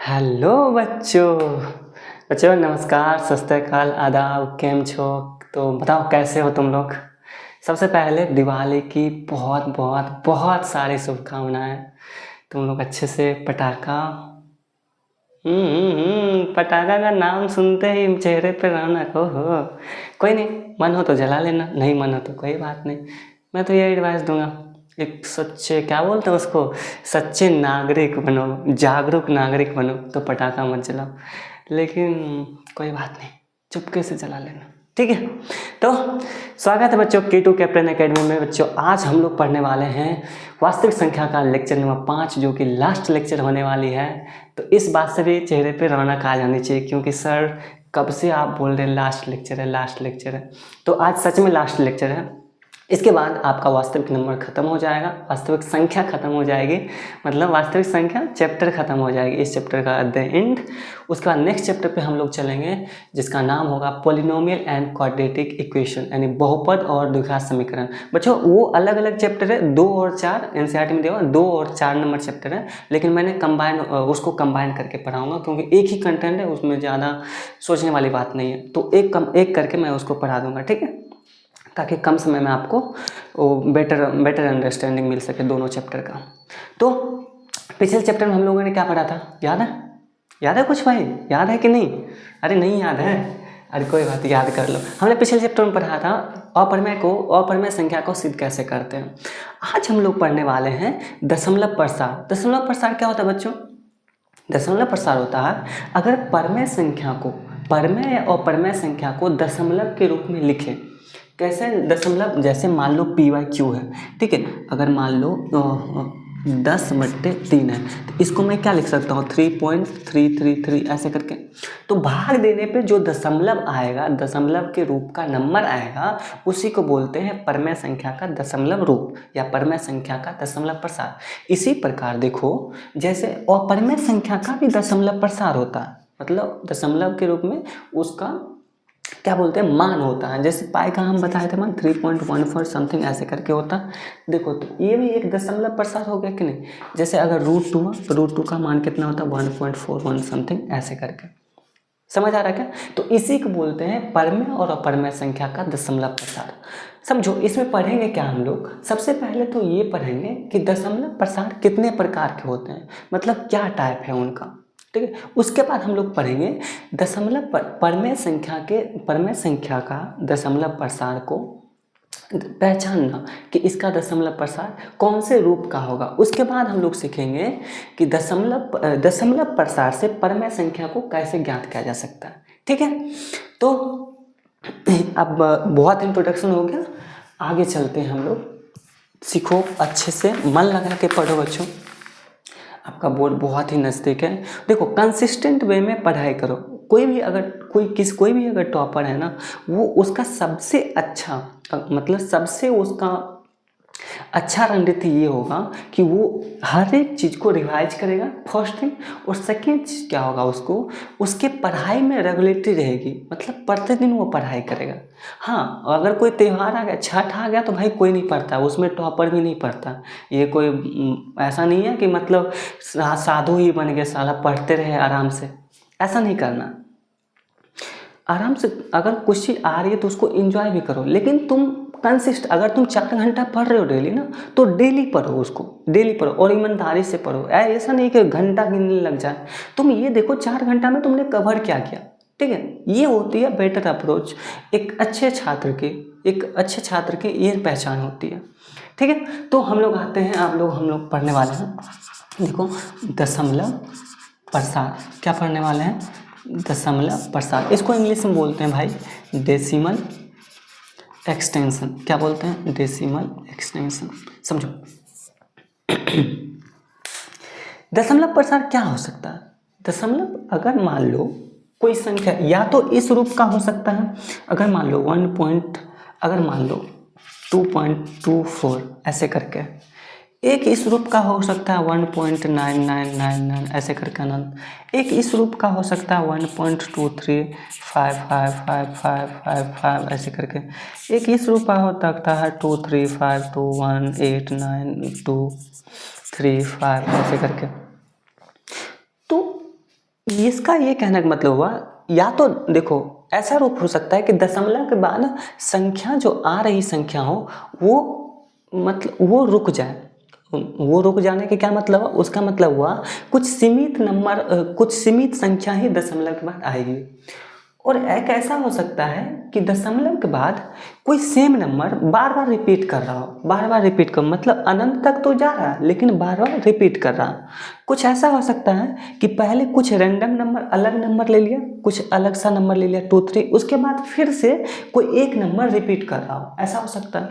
Hello बच्चों। बच्चों नमस्कार, सत श्री अकाल, आदाब, केम छो। तो बताओ कैसे हो तुम लोग। सबसे पहले दिवाली की बहुत बहुत बहुत सारी शुभकामनाएं। तुम लोग अच्छे से पटाखा पटाखा का नाम सुनते ही चेहरे पे रौनक हो। कोई नहीं, मन हो तो जला लेना, नहीं मन हो तो कोई बात नहीं। मैं तो ये एडवाइस दूंगा, एक सच्चे क्या बोलते हैं उसको, सच्चे नागरिक बनो, जागरूक नागरिक बनो तो पटाखा मत जलाओ। लेकिन कोई बात नहीं, चुपके से जला लेना, ठीक है। तो स्वागत है बच्चों K2 कैप्टन एकेडमी में। बच्चों आज हम लोग पढ़ने वाले हैं वास्तविक संख्या का लेक्चर नंबर 5, जो कि लास्ट लेक्चर होने वाली है। तो इस बात से भी चेहरे पे रौनक आ जानी चाहिए, क्योंकि सर कब से आप बोल रहे हैं लास्ट लेक्चर है, लास्ट लेक्चर है। तो आज सच में लास्ट लेक्चर है। इसके बाद आपका वास्तविक नंबर खत्म हो जाएगा, वास्तविक संख्या खत्म हो जाएगी, मतलब वास्तविक संख्या चैप्टर खत्म हो जाएगी, इस चैप्टर का एट द एंड। उसके बाद नेक्स्ट चैप्टर पे हम लोग चलेंगे, जिसका नाम होगा पॉलिनोमियल एंड क्वाड्रेटिक इक्वेशन, यानी बहुपद और द्विघात समीकरण। बच्चों वो अलग अलग चैप्टर है, 2 और 4 एनसीईआरटी में दिया 2 और 4 नंबर चैप्टर है, लेकिन मैंने उसको कंबाइन करके पढ़ाऊंगा, क्योंकि एक ही कंटेंट है, उसमें ज़्यादा सोचने वाली बात नहीं है। तो एक करके मैं उसको पढ़ा दूंगा, ठीक है, ताकि कम समय में आपको बेटर अंडरस्टैंडिंग मिल सके दोनों चैप्टर का। तो पिछले चैप्टर में हम लोगों ने क्या पढ़ा था, याद है? याद है कुछ भाई, याद है कि नहीं? अरे नहीं याद है, अरे कोई बात, याद कर लो। हमने पिछले चैप्टर में पढ़ा था अपरिमेय संख्या को सिद्ध कैसे करते हैं। आज हम लोग पढ़ने वाले हैं दशमलव प्रसार। दशमलव प्रसार क्या होता है बच्चों? दशमलव प्रसार होता है अगर परमेय या अपरिमेय संख्या को दशमलव के रूप में लिखें। कैसे दशमलव? जैसे मान लो PYQ है, ठीक है। अगर मान लो 10/3 है, तो इसको मैं क्या लिख सकता हूँ, 3.333 ऐसे करके। तो भाग देने पे जो दशमलव आएगा, दशमलव के रूप का नंबर आएगा, उसी को बोलते हैं परमेय संख्या का दशमलव रूप या परमेय संख्या का दशमलव प्रसार। इसी प्रकार देखो, जैसे अपरिमेय संख्या का भी दशमलव प्रसार होता है, मतलब दशमलव के रूप में उसका क्या बोलते हैं, मान होता है। जैसे पाई का हम बताए थे मान 3.14 समथिंग ऐसे करके होता है। देखो तो ये भी एक दशमलव प्रसार हो गया कि नहीं। जैसे अगर √2 है तो √2 का मान कितना होता है, 1.41 समथिंग ऐसे करके। समझ आ रहा है क्या? तो इसी को बोलते हैं परमेय और अपरिमेय संख्या का दशमलव प्रसार। समझो इसमें पढ़ेंगे क्या हम लोग। सबसे पहले तो ये पढ़ेंगे कि दशमलव प्रसार कितने प्रकार के होते हैं, मतलब क्या टाइप है उनका, ठीक है। उसके बाद हम लोग पढ़ेंगे परमेय संख्या का दशमलव प्रसार को पहचानना कि इसका दशमलव प्रसार कौन से रूप का होगा। उसके बाद हम लोग सीखेंगे कि दशमलव प्रसार से परमेय संख्या को कैसे ज्ञात किया जा सकता है, ठीक है। तो अब बहुत इंट्रोडक्शन हो गया, आगे चलते हैं हम लोग। सीखो अच्छे से, मन लगा के पढ़ो बच्चों, आपका बोर्ड बहुत ही नज़दीक है। देखो कंसिस्टेंट वे में पढ़ाई करो। कोई भी अगर टॉपर है ना, वो उसका सबसे अच्छा मतलब सबसे उसका अच्छा रणनीति ये होगा कि वो हर एक चीज़ को रिवाइज करेगा, फर्स्ट थिंग। और सेकेंड चीज़ क्या होगा, उसके पढ़ाई में रेगुलेटरी रहेगी, मतलब प्रतिदिन वो पढ़ाई करेगा। हाँ, अगर कोई त्यौहार आ गया, छठ आ गया, तो भाई कोई नहीं पढ़ता, उसमें टॉपर भी नहीं पढ़ता। ये कोई ऐसा नहीं है कि मतलब साधु ही बन गए साला, पढ़ते रहे आराम से, ऐसा नहीं करना। आराम से अगर कुछ चीज़ आ रही है तो उसको एंजॉय भी करो, लेकिन अगर तुम 4 घंटा पढ़ रहे हो डेली ना, तो डेली पढ़ो, उसको डेली पढ़ो और ईमानदारी से पढ़ो। ऐसा नहीं कि घंटा गिनने लग जाए। तुम ये देखो 4 घंटा में तुमने कवर क्या किया, ठीक है। ये होती है बेटर अप्रोच। एक अच्छे छात्र की ये पहचान होती है, ठीक है। तो हम लोग आते हैं, हम लोग पढ़ने वाले हैं, देखो दशमलव प्रसार। क्या पढ़ने वाले हैं? दशमलव प्रसार। इसको इंग्लिश में बोलते हैं भाई डेसिमल एक्सटेंशन। क्या बोलते हैं? Decimal extension. समझो दशमलव प्रसार क्या हो सकता है। दशमलव अगर मान लो कोई संख्या या तो इस रूप का हो सकता है, अगर मान लो 2.24 ऐसे करके। एक इस रूप का हो सकता है 1.9999 ऐसे करके अनंत। एक इस रूप का हो सकता है 1.23555555 ऐसे करके। एक इस रूप का हो सकता है 235218923 5 ऐसे करके। तो इसका ये कहने का मतलब हुआ, या तो देखो ऐसा रूप हो सकता है कि दशमलव के बाद संख्या जो आ रही संख्या हो वो मतलब वो रुक जाए। वो रुक जाने के क्या मतलब हुआ, उसका मतलब हुआ कुछ सीमित नंबर कुछ सीमित संख्या ही दशमलव के बाद आएगी। और एक ऐसा हो सकता है कि दशमलव के बाद कोई सेम नंबर बार बार रिपीट कर रहा हो, बार बार रिपीट कर मतलब अनंत तक तो जा रहा है लेकिन बार बार रिपीट कर रहा। कुछ ऐसा हो सकता है कि पहले कुछ रैंडम नंबर अलग नंबर ले लिया, कुछ अलग सा नंबर ले लिया 2 3, उसके बाद फिर से कोई एक नंबर रिपीट कर रहा हो, ऐसा हो सकता है।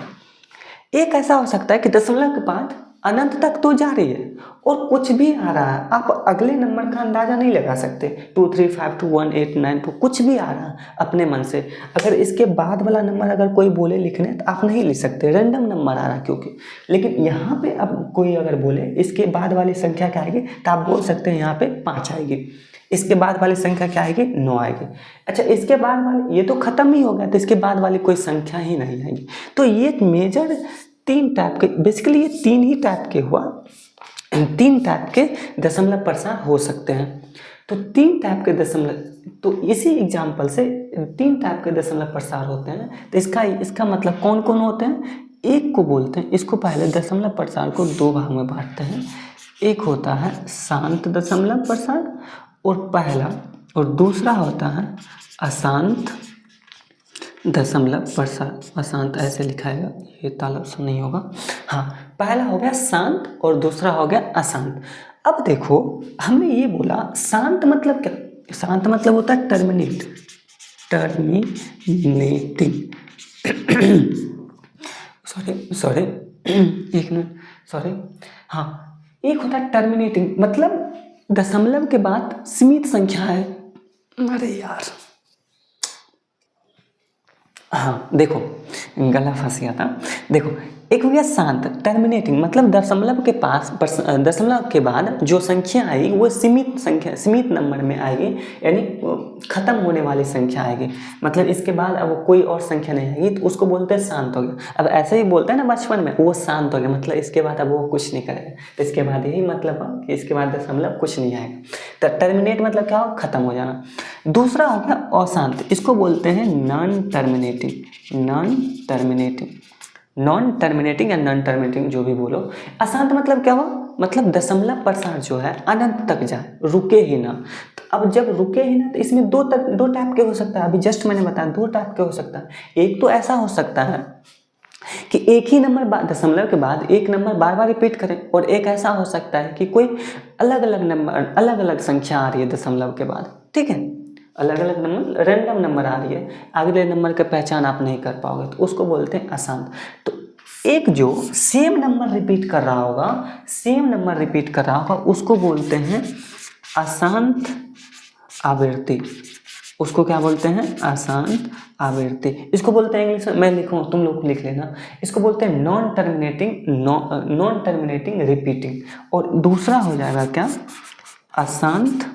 एक ऐसा हो सकता है कि दशमलव के बाद अनंत तक तो जा रही है और कुछ भी आ रहा है, आप अगले नंबर का अंदाजा नहीं लगा सकते, 2 3 5 2 1 8 9 2 कुछ भी आ रहा है अपने मन से। अगर इसके बाद वाला नंबर अगर कोई बोले लिखने तो आप नहीं लिख सकते, रैंडम नंबर आ रहा है क्योंकि। लेकिन यहाँ पे अब कोई अगर बोले इसके बाद वाली संख्या क्या आएगी तो आप बोल सकते हैं यहाँ पे 5 आएगी, इसके बाद वाली संख्या क्या आएगी 9 आएगी। अच्छा इसके बाद वाली ये तो खत्म ही हो गया तो इसके बाद वाली कोई संख्या ही नहीं आएगी। तो ये मेजर 3 टाइप के, बेसिकली ये 3 ही टाइप के हुआ, 3 टाइप के दशमलव प्रसार हो सकते हैं। तो 3 टाइप के दशमलव, तो इसी एग्जाम्पल से 3 टाइप के दशमलव प्रसार होते हैं। तो इसका मतलब कौन कौन होते हैं, एक को बोलते हैं, इसको पहले दशमलव प्रसार को 2 भाग में बांटते हैं। एक होता है शांत दशमलव प्रसार और पहला, और दूसरा होता है अशांत दशमलव प्रसार। अशांत ऐसे लिखाएगा, ये तालब से नहीं होगा। हाँ, पहला हो गया शांत और दूसरा हो गया अशांत। अब देखो हमने ये बोला शांत मतलब क्या, शांत मतलब होता है टर्मिनेटिंग सॉरी एक मिनट सॉरी। हाँ, एक होता है टर्मिनेटिंग मतलब दशमलव के बाद सीमित संख्या है। अरे यार, हाँ देखो गला फंस गया था। देखो एक हो गया शांत टर्मिनेटिंग मतलब दशमलव के पास दशमलव के बाद जो संख्या आएगी वो सीमित संख्या, सीमित नंबर में आएगी, यानी खत्म होने वाली संख्या आएगी। मतलब इसके बाद अब कोई और संख्या नहीं आएगी तो उसको बोलते हैं शांत हो गया। अब ऐसे ही बोलते हैं ना बचपन में, वो शांत हो गया मतलब इसके बाद अब वो कुछ नहीं करेगा। तो इसके बाद यही मतलब है कि इसके बाद दशमलव कुछ नहीं आएगा। तो टर्मिनेट मतलब क्या हो, खत्म हो जाना। दूसरा हो गया अशांत, इसको बोलते हैं नॉन टर्मिनेटिंग। नॉन टर्मिनेटिंग या नॉन टर्मिनेटिंग जो भी बोलो। अशांत मतलब क्या हुआ, मतलब दशमलव प्रसार जो है अनंत तक जाए, रुके ही ना। तो अब जब रुके ही ना तो इसमें दो टाइप के हो सकता है। अभी जस्ट मैंने बताया 2 टाइप के हो सकता है। एक तो ऐसा हो सकता है कि एक ही नंबर दशमलव के बाद एक नंबर बार बार रिपीट करें, और एक ऐसा हो सकता है कि कोई अलग अलग नंबर, अलग अलग संख्या आ रही है दशमलव के बाद, ठीक है, अलग अलग नंबर, रैंडम नंबर आ रही है, अगले नंबर की पहचान आप नहीं कर पाओगे तो उसको बोलते हैं अशांत। तो एक जो सेम नंबर रिपीट कर रहा होगा, सेम नंबर रिपीट कर रहा होगा उसको बोलते हैं अशांत आवृत्ति। उसको क्या बोलते हैं, अशांत आवृत्ति। इसको बोलते हैं इंग्लिश में, मैं लिखूँ तुम लोग लिख लेना, इसको बोलते हैं नॉन टर्मिनेटिंग रिपीटिंग। और दूसरा हो जाएगा क्या, अशांत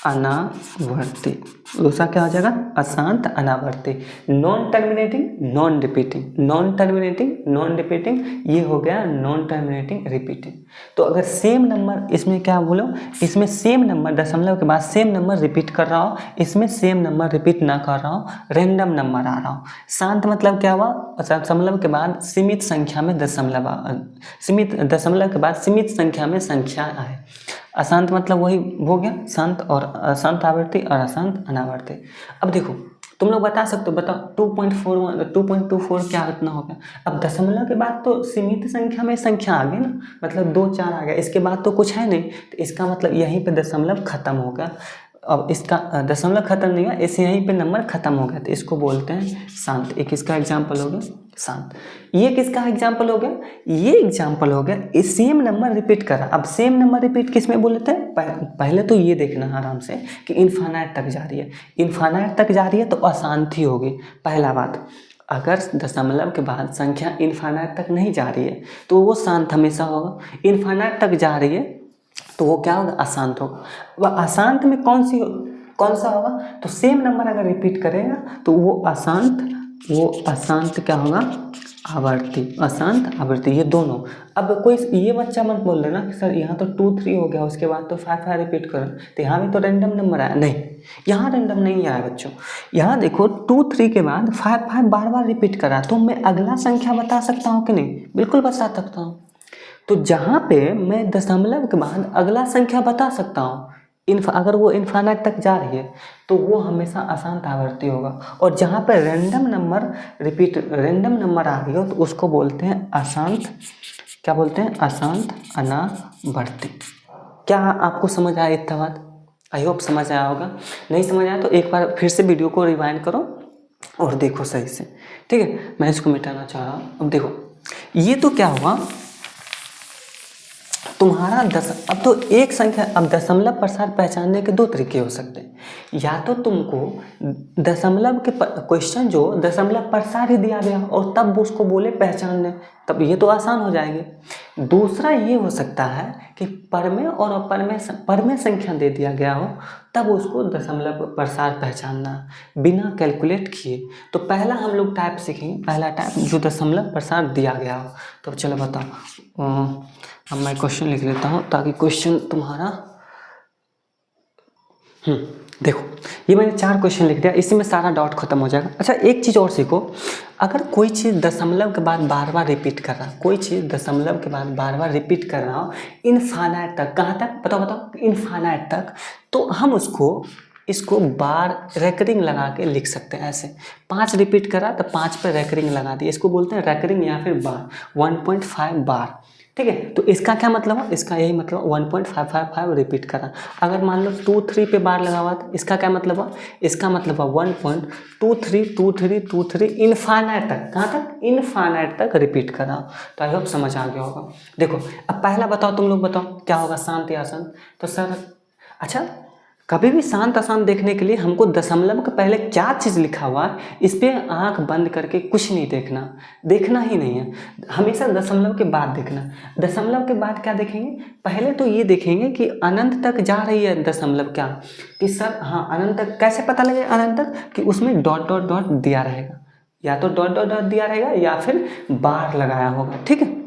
अनावर्ती। दूसरा क्या हो जाएगा, अशांत अनावर्ती। Non terminating non repeating, non terminating non repeating, ये हो गया नॉन टर्मिनेटिंग रिपीटिंग। तो अगर सेम नंबर, इसमें क्या बोलो, इसमें सेम नंबर दशमलव के बाद सेम नंबर रिपीट कर रहा हो, इसमें सेम नंबर रिपीट ना कर रहा हो, रैंडम नंबर आ रहा हो। शांत मतलब क्या हुआ, दशमलव के बाद सीमित संख्या में दशमलव, सीमित दशमलव के बाद सीमित संख्या में संख्या आए। अशांत मतलब वही हो गया शांत, और अशांत आवृत्ति और अशांत अनावर्ती। अब देखो तुम लोग बता सकते हो, बताओ 2.24 क्या इतना हो गया। अब दशमलव के बाद तो सीमित संख्या में संख्या आ गई ना, मतलब 2 4 आ गया, इसके बाद तो कुछ है नहीं, तो इसका मतलब यहीं पे दशमलव खत्म हो गया। अब इसका दशमलव खत्म नहीं हुआ, इसे यहीं पे नंबर खत्म हो गया, तो इसको बोलते हैं शांत। एक इसका एग्जाम्पल हो गया शांत। ये किसका एग्जाम्पल हो गया, ये एग्जाम्पल हो गया इस सेम नंबर रिपीट कर रहा। अब सेम नंबर रिपीट किस में बोलते हैं, पहले तो ये देखना आराम से कि इन्फानाइट तक जा रही है। इन्फानाइट तक जा रही है तो अशांति होगी, पहला बात। अगर दशमलव के बाद संख्या इन्फानाइट तक नहीं जा रही है तो वो शांत हमेशा होगा। इन्फानाइट तक जा रही है तो वो क्या होगा, अशांत होगा। वह अशांत में कौन सा होगा, तो सेम नंबर अगर रिपीट करेगा तो वो अशांत वो अशांत क्या होगा, आवर्ती, अशांत आवर्ती, ये दोनों। अब कोई ये बच्चा मत बोल रहे ना कि सर यहाँ तो 2 3 हो गया, उसके बाद तो 5 5 रिपीट करो, तो यहाँ भी तो रैंडम नंबर आया। नहीं, यहाँ रैंडम नहीं आया बच्चों। यहाँ देखो 2 3 के बाद 5 5 बार बार रिपीट करा, तो मैं अगला संख्या बता सकता हूँ कि नहीं? बिल्कुल बता सकता हूँ। तो जहाँ पे मैं दशमलव के बाद अगला संख्या बता सकता हूँ, अगर वो इन्फानाइट तक जा रही है तो वो हमेशा अशांत आवर्ती होगा। और जहाँ पर रैंडम नंबर आ रही हो तो उसको बोलते हैं अशांत, क्या बोलते हैं? अशांत अनावर्ती। क्या आपको समझ आया इतना बात? आई होप समझ आया होगा। नहीं समझ आया तो एक बार फिर से वीडियो को रिवाइंड करो और देखो सही से, ठीक है। मैं इसको मिटाना चाह रहा हूँ। अब देखो ये तो क्या हुआ तुम्हारा अब तो एक संख्या, अब दशमलव प्रसार पहचानने के 2 तरीके हो सकते हैं। या तो तुमको दशमलव के क्वेश्चन जो दशमलव प्रसार ही दिया गया और तब उसको बोले पहचानने, तब ये तो आसान हो जाएंगे। दूसरा ये हो सकता है कि परमेय और परमेय संख्या दे दिया गया हो, तब उसको दशमलव प्रसार पहचानना बिना कैलकुलेट किए। तो पहला हम लोग टाइप सीखेंगे, पहला टाइप जो दशमलव प्रसार दिया गया हो। तो चलो बताओ, अब मैं क्वेश्चन लिख लेता हूँ ताकि क्वेश्चन तुम्हारा देखो ये मैंने 4 क्वेश्चन लिख दिया, इसी में सारा डाउट खत्म हो जाएगा। अच्छा एक चीज़ और सीखो, अगर कोई चीज़ दशमलव के बाद बार बार रिपीट कर रहा, कोई चीज़ दशमलव के बाद बार बार रिपीट कर रहा हो इनफाइनाइट तक, कहाँ तक बताओ इनफाइनाइट तक, तो हम इसको बार रेकरिंग लगा के लिख सकते हैं ऐसे। 5 रिपीट करा तो 5 पे रेकरिंग लगा दी, इसको बोलते हैं रेकरिंग या फिर बार, 1.5 बार, ठीक है। तो इसका क्या मतलब है? इसका यही मतलब 1.555 रिपीट करा। अगर मान लो 2 3 पे बार लगा हुआ था, इसका क्या मतलब है? इसका मतलब है 1.232323 इनफाइनाइट तक, कहाँ तक? इनफाइनाइट तक रिपीट करा। तो आई होप समझ आ गया होगा। देखो अब पहला बताओ, तुम लोग बताओ क्या होगा, शांत या अशांत? तो सर अच्छा, कभी भी शांत अशांत देखने के लिए हमको दशमलव के पहले क्या चीज़ लिखा हुआ है इस पर आँख बंद करके कुछ नहीं देखना ही नहीं है, हमेशा दशमलव के बाद देखना। दशमलव के बाद क्या देखेंगे? पहले तो ये देखेंगे कि अनंत तक जा रही है दशमलव, क्या कि सर हाँ अनंत तक। कैसे पता लगे अनंत तक? कि उसमें डॉट डॉट डॉट दिया रहेगा, या तो डॉट डॉट डॉट दिया रहेगा या फिर बार लगाया होगा, ठीक है।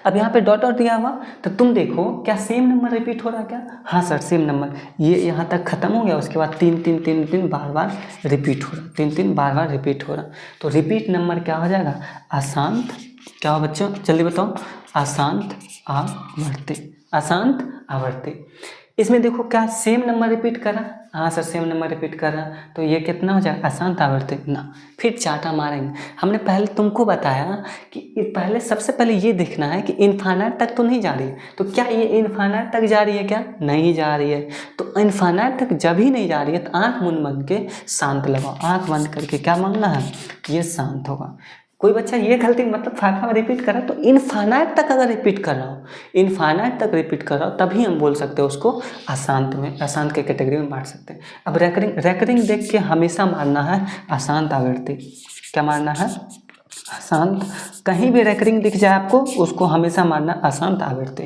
अब यहाँ पे डॉट डॉट दिया हुआ तो तुम देखो क्या सेम नंबर रिपीट हो रहा है क्या? हाँ सर सेम नंबर, ये यहाँ तक खत्म हो गया, उसके बाद 3 3 3 3 बार बार रिपीट हो रहा, 3 3 बार बार रिपीट हो रहा। तो रिपीट नंबर क्या हो जाएगा? अशांत। क्या हो बच्चों जल्दी बताओ? अशांत आवर्ती, अशांत आवर्ती। इसमें देखो क्या सेम नंबर रिपीट कर रहा? हाँ सर सेम नंबर रिपीट कर रहा, तो ये कितना हो जाएगा? अशांत आवर्ती ना। फिर चाटा मारेंगे। हमने पहले तुमको बताया कि पहले सबसे पहले ये देखना है कि इनफाइनाइट तक तो नहीं जा रही है, तो क्या ये इनफाइनाइट तक जा रही है? क्या नहीं जा रही है। तो इनफाइनाइट तक जब ही नहीं जा रही है तो आँख मुंद बंद के शांत लगाओ, आँख बंद करके क्या मानना है? ये शांत होगा। कोई बच्चा ये गलती मतलब 5 रिपीट कर रहा है तो इनफाइनाइट तक अगर रिपीट कर रहा हो, इनफाइनाइट तक रिपीट कर रहा हो, तभी हम बोल सकते हैं उसको अशांत में, अशांत के कैटेगरी में बांट सकते हैं। अब रेकरिंग देख के हमेशा मानना है अशांत आवर्ती। क्या मानना है? अशांत। कहीं भी रेकरिंग दिख जाए आपको उसको हमेशा मानना अशांत आवर्ती।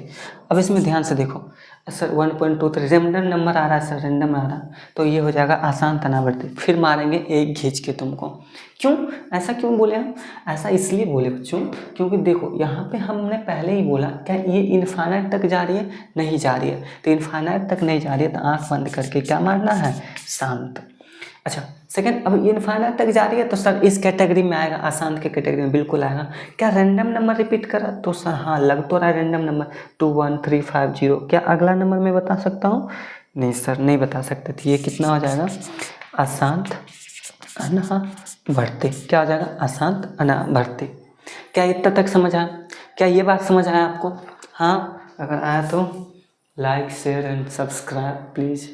अब इसमें ध्यान से देखो सर 1.23 रैंडम नंबर आ रहा है, सर रैंडम आ रहा है, तो ये हो जाएगा अशांत अनावर्ती। फिर मारेंगे एक खींच के तुमको। क्यों ऐसा क्यों बोले हम? ऐसा इसलिए बोले बच्चों क्योंकि देखो यहाँ पे हमने पहले ही बोला क्या ये इनफाइनाइट तक जा रही है? नहीं जा रही है। तो इनफाइनाइट तक नहीं जा रही है तो आँख बंद करके क्या मारना है? शांत। अच्छा सेकंड, अब इनफाइनाइट तक जा रही है तो सर इस कैटेगरी में आएगा, अशांत के कैटेगरी में बिल्कुल आएगा। क्या रैंडम नंबर रिपीट करा? तो सर हाँ लग तो रहा है रैंडम नंबर 21350। क्या अगला नंबर मैं बता सकता हूँ? नहीं सर नहीं बता सकते थे। ये कितना हो जाएगा? अशांत अनावर्ती। क्या हो जाएगा? अशांत अनावर्ती। क्या इतना तक समझ आया? क्या ये बात समझ आया आपको? हाँ अगर आया तो like share and subscribe please.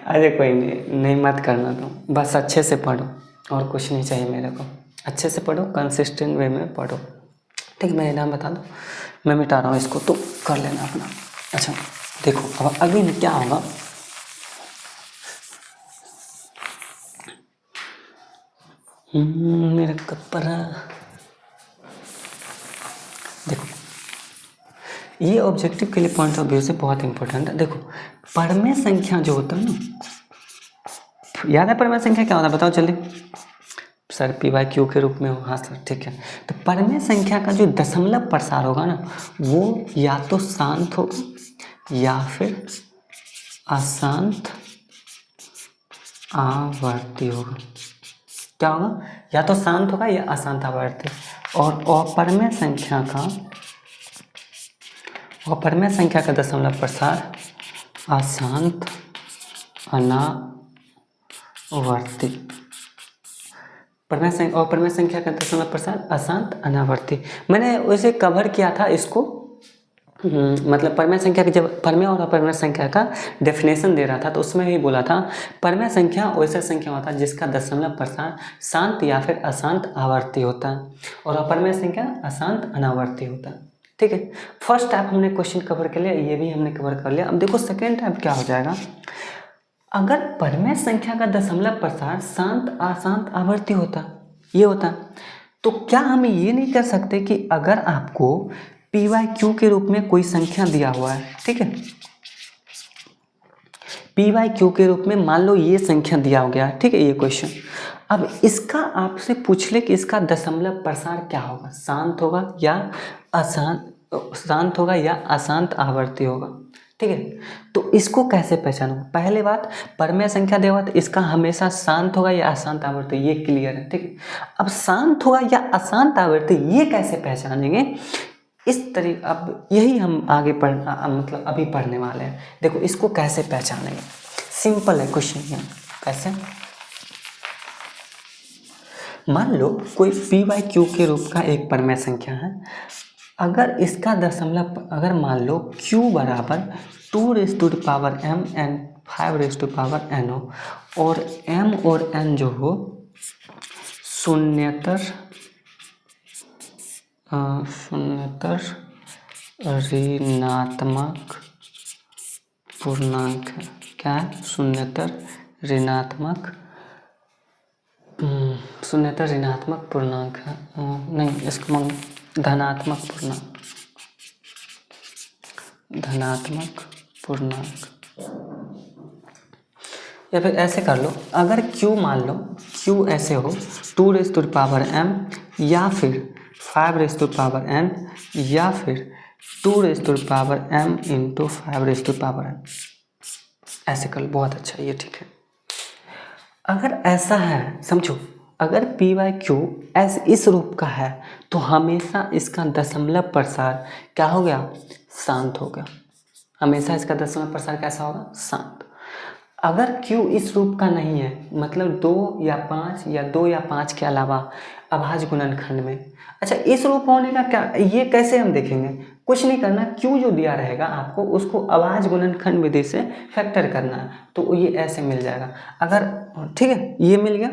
अरे कोई नहीं मत करना, तो बस अच्छे से पढ़ो और कुछ नहीं चाहिए मेरे को। अच्छे से पढ़ो, कंसिस्टेंट वे में पढ़ो, ठीक। मेरा नाम बता दो, मैं मिटा रहा हूँ इसको, तो कर लेना अपना। अच्छा देखो अब अगली में क्या होगा, मेरा कपड़ा। देखो ये ऑब्जेक्टिव के लिए पॉइंट ऑफ व्यू से बहुत इंपॉर्टेंट है। देखो परमेय संख्या जो होता है ना, याद है परमेय संख्या क्या होता है? बताओ जल्दी। सर p/q के रूप में हो, हाँ सर ठीक है। तो परमेय संख्या का जो दशमलव प्रसार होगा ना वो या तो शांत होगा या फिर अशांत आवर्ती होगा। क्या होगा? या तो शांत होगा या अशांत आवर्ती। और अपरमेय संख्या का दशमलव प्रसार अशांत अनावर्ती। अपरमेय संख्या का दशमलव प्रसार अशांत अनावर्ती। मैंने वैसे कवर किया था इसको, मतलब परमेय संख्या की जब परमेय और अपरमेय संख्या का डेफिनेशन दे रहा था तो उसमें भी बोला था परमेय संख्या वैसा संख्या होता है जिसका दशमलव प्रसार शांत या फिर अशांत आवर्ती होता है और अपरमेय संख्या अशांत अनावर्ती होता है। ठीक है, फर्स्ट टाइप हमने क्वेश्चन कवर कर लिया, ये भी हमने कवर कर लिया। अब देखो सेकेंड टाइप क्या हो जाएगा। अगर परमेय संख्या का दशमलव प्रसार शांत अशांत आवर्ती होता, ये होता, तो क्या हम ये नहीं कर सकते कि अगर आपको p/q के रूप में कोई संख्या दिया हुआ है, ठीक है, p/q के रूप में मान लो ये संख्या दिया हो गया, ठीक है, ये क्वेश्चन, अब इसका आपसे पूछ ले कि इसका दशमलव प्रसार क्या होगा, शांत होगा या अशांत आवर्ती होगा। ठीक है, तो इसको कैसे पहचानूं? पहले बात, परमेय संख्या दिया हुआ तो इसका हमेशा शांत होगा या अशांत आवर्ती, ये क्लियर है। ठीक है, अब शांत होगा या अशांत आवर्ती ये कैसे पहचानेंगे, इस तरीके, अब यही हम आगे मतलब अभी पढ़ने वाले हैं। देखो इसको कैसे पहचानेंगे, सिंपल है क्वेश्चन ये। कैसे? मान लो कोई p/q के रूप का एक परमेय संख्या है, अगर इसका दशमलव, अगर मान लो q बराबर 2m एंड 5n हो और m और n जो हो शून्यतर ऋणात्मक पूर्णांक है। क्या है? शून्यतर ऋणात्मक पूर्णांक है, नहीं इसको धनात्मक पूर्णांक। या फिर ऐसे कर लो, अगर q मान लो q ऐसे हो 2m या फिर 5n या फिर 2m इंटू 5n, ऐसे कर लो, बहुत अच्छा, ये ठीक है। अगर ऐसा है, समझो, अगर p/q ऐसे इस रूप का है तो हमेशा इसका दशमलव प्रसार क्या हो गया? शांत हो गया। हमेशा इसका दशमलव प्रसार कैसा होगा? शांत। अगर q इस रूप का नहीं है, मतलब 2 या 5 या 2 या 5 के अलावा अभाज्य गुणनखंड में, अच्छा इस रूप होने का क्या, ये कैसे हम देखेंगे? कुछ नहीं करना, q जो दिया रहेगा आपको उसको अभाज्य गुणनखंड विधि से फैक्टर करना है, तो ये ऐसे मिल जाएगा। अगर, ठीक है, ये मिल गया।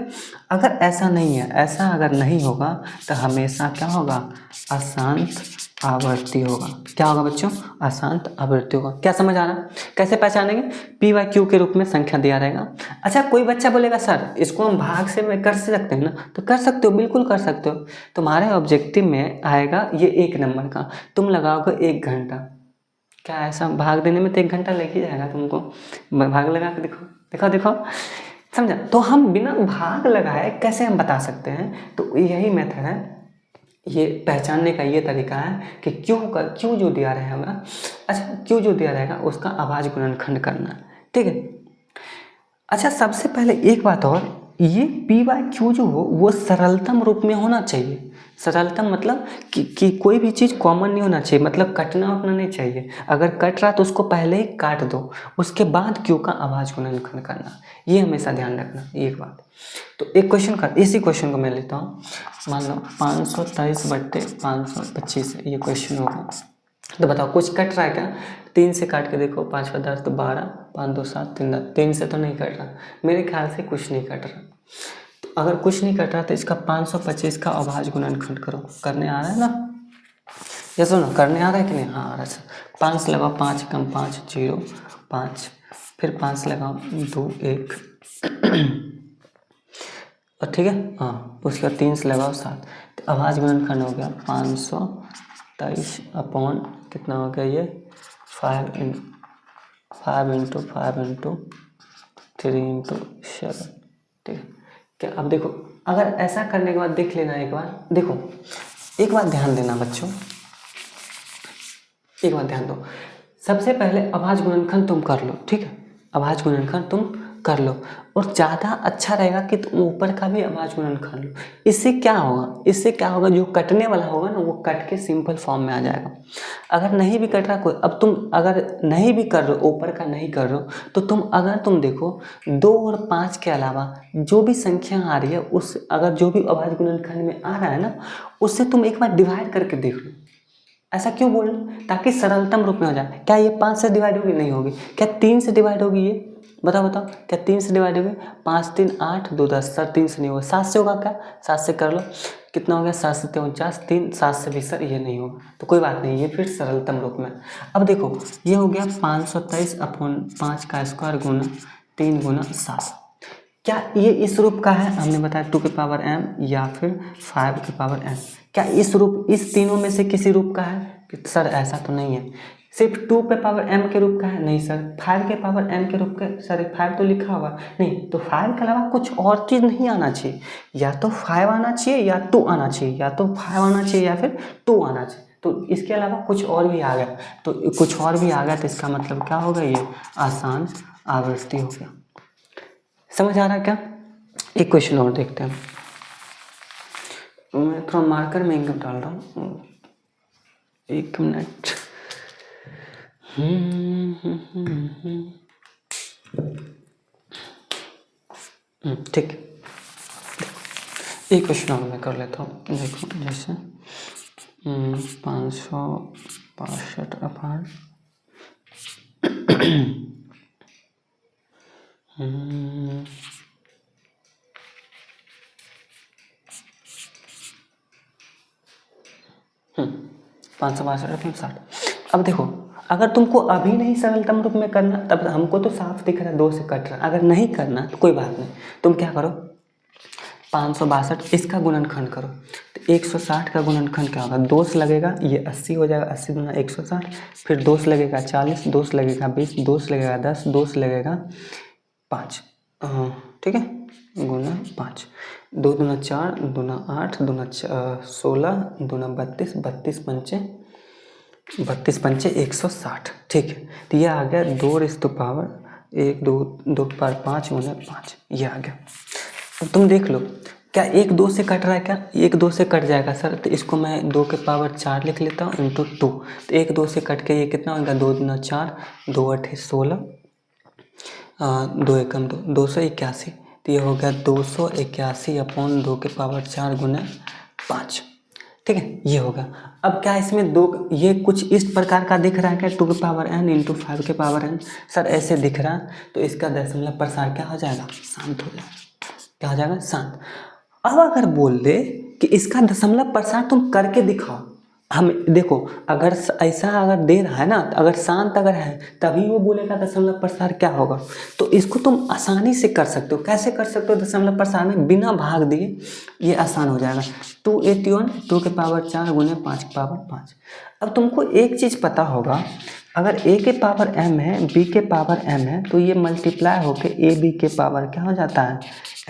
अगर ऐसा नहीं है, ऐसा अगर नहीं होगा तो हमेशा क्या होगा? अशांत आवर्ती होगा। क्या होगा बच्चों? अशांत आवर्ती होगा। क्या समझ आ रहा है? कैसे पहचानेंगे? p/q के रूप में संख्या दिया रहेगा। अच्छा कोई बच्चा बोलेगा सर इसको हम भाग से में कर सकते हैं ना, तो कर सकते हो, बिल्कुल कर सकते हो। तुम्हारे ऑब्जेक्टिव में आएगा ये 1 नंबर का, तुम लगाओगे 1 घंटा। क्या ऐसा भाग देने में तो 1 घंटा लग ही जाएगा तुमको, भाग लगा के देखो समझा? तो हम बिना भाग लगाए कैसे हम बता सकते हैं? तो यही मेथड है, ये पहचानने का ये तरीका है कि क्यों जो दिया रहेगा, अच्छा क्यों जो दिया रहेगा उसका अभाज्य गुणनखंड करना। ठीक है, अच्छा सबसे पहले एक बात और, ये p/q जो हो वो सरलतम रूप में होना चाहिए। सरलतम मतलब कि कोई भी चीज़ कॉमन नहीं होना चाहिए, मतलब कटना उतना नहीं चाहिए। अगर कट रहा तो उसको पहले ही काट दो, उसके बाद q का अभाज्य गुणनखंड करना, ये हमेशा ध्यान रखना, एक बात। तो एक क्वेश्चन का, इसी क्वेश्चन को मैं लेता हूँ। मान लो 523/525 ये क्वेश्चन होगा। तो बताओ कुछ कट रहा है क्या? 3 से काट के देखो, 5 × 10 तो 12, 5 × 2 = 7, 3 × 3 से तो नहीं कट रहा, मेरे ख्याल से कुछ नहीं कट रहा। तो अगर कुछ नहीं कट रहा तो इसका 525 का अभाज्य गुणनखंड करो। करने आ रहा है ना? ये सुनो, करने आ रहा है कि नहीं? हाँ आ रहा है। 5 लगाओ, 5 × 5 0, 5, फिर 5 लगाओ, 2 1, और ठीक है, हाँ उसके बाद 3 से लगाओ 7, तो अभाज्य गुणनखंड हो गया 523 अपॉन कितना हो गया ये 5 × 5 × 5 × 3 × 7। ठीक है, क्या अब देखो, अगर ऐसा करने के बाद देख लेना एक बार, देखो एक बात ध्यान देना बच्चों, एक बात ध्यान दो। सबसे पहले अभाज्य गुणनखंड तुम कर लो, ठीक है, अभाज्य गुणनखंड तुम कर लो, और ज़्यादा अच्छा रहेगा कि तुम ऊपर का भी अभाज्य गुणनखंड लो। इससे क्या होगा, इससे क्या होगा, जो कटने वाला होगा ना वो कट के सिंपल फॉर्म में आ जाएगा। अगर नहीं भी कट रहा कोई, अब तुम अगर नहीं भी कर रहे हो, ऊपर का नहीं कर रहे हो, तो तुम अगर तुम देखो 2 और 5 के अलावा जो भी संख्या आ रही है उस, अगर जो भी अभाज्य गुणनखंड में आ रहा है ना, उससे तुम एक बार डिवाइड करके देख लो। ऐसा क्यों बोल रहे हैं? ताकि सरलतम रूप में हो जाए। क्या ये 5 से डिवाइड होगी? नहीं होगी। क्या 3 से डिवाइड होगी? ये बताओ बताओ, क्या 3 से डिवाइड होगी? 5 3 8 2 10, सर 3 से नहीं होगा। 7 से होगा क्या? 7 से कर लो, कितना हो गया? 7 से 49, 3 7 से भी सर ये नहीं होगा, तो कोई बात नहीं, ये फिर सरलतम रूप में। अब देखो ये हो गया 523/5 का स्क्वायर गुना 3 गुना 7। क्या ये इस रूप का है? हमने बताया 2 के पावर m या फिर 5 के पावर m। क्या इस रूप, इस तीनों में से किसी रूप का है? कि सर ऐसा तो नहीं है। सिर्फ 2 पे पावर m के रूप का है? नहीं सर। 5 के पावर m के रूप का? सर 5 तो लिखा हुआ नहीं, तो 5 के अलावा कुछ और चीज़ नहीं आना चाहिए। या तो 5 आना चाहिए या 2 आना चाहिए, या तो 5 आना चाहिए या फिर 2 आना चाहिए। तो इसके अलावा कुछ और भी आ गया, तो कुछ और भी आ गया, तो इसका मतलब क्या होगा? ये आसान आवृत्ति हो गया। समझ आ रहा है क्या? एक क्वेश्चन और देखते हैं। मैं थोड़ा मार्कर में इंक डाल रहा हूँ, 1 मिनट। ठीक है, एक क्वेश्चन और मैं कर लेता हूँ। देखो जैसे 562/5 562/60। अब देखो, अगर तुमको अभी नहीं सरलतम रूप में करना, तब हमको तो साफ दिख रहा है 2 से कट रहा है। अगर नहीं करना तो कोई बात नहीं, तुम क्या करो, 562 इसका गुणनखंड करो, तो 160 का गुणनखंड क्या होगा? 2 से लगेगा, ये 80 हो जाएगा, 80 गुना 160, फिर 2 से लगेगा 40, 2 से लगेगा 20, 2 से लगेगा 10, 2 से लगेगा 5, ठीक है, गुना 5, 2 दूना 4, दूना 8, दूना 16, दूना 32, 32 पंचे 160, ठीक है। तो ये आ गया 2 रेज़ टू पावर 1 2 2 पावर 5 गुना 5, ये आ गया। अब तुम देख लो, क्या 1 2 से कट रहा है? क्या 1 2 से कट जाएगा सर, तो इसको मैं 2 के पावर 4 लिख लेता हूँ इंटू 2, तो 1 2 से कट के ये कितना होगा? 2 दूना 4, 2 8 16, 2 एकम 2, 281, तो ये हो गया 281/2 के पावर 4 गुना 5, ठीक है, ये होगा। अब क्या इसमें दो, ये कुछ इस प्रकार का दिख रहा है क्या? 2 के पावर n इंटू 5 के पावर n, सर ऐसे दिख रहा है, तो इसका दशमलव प्रसार क्या हो जाएगा? शांत हो जाएगा। क्या हो जाएगा? शांत। अब अगर बोल दे कि इसका दशमलव प्रसार तुम करके दिखाओ, हम देखो, अगर ऐसा अगर दे रहा है ना, अगर शांत अगर है, तभी वो बोलेगा दशमलव प्रसार क्या होगा। तो इसको तुम आसानी से कर सकते हो। कैसे कर सकते हो? दशमलव प्रसार में बिना भाग दिए ये आसान हो जाएगा। 281 2 के पावर 4 गुने 5 के पावर 5। अब तुमको एक चीज़ पता होगा, अगर a के पावर m है, b के पावर m है, तो ये मल्टीप्लाई होके a b के पावर क्या हो जाता है?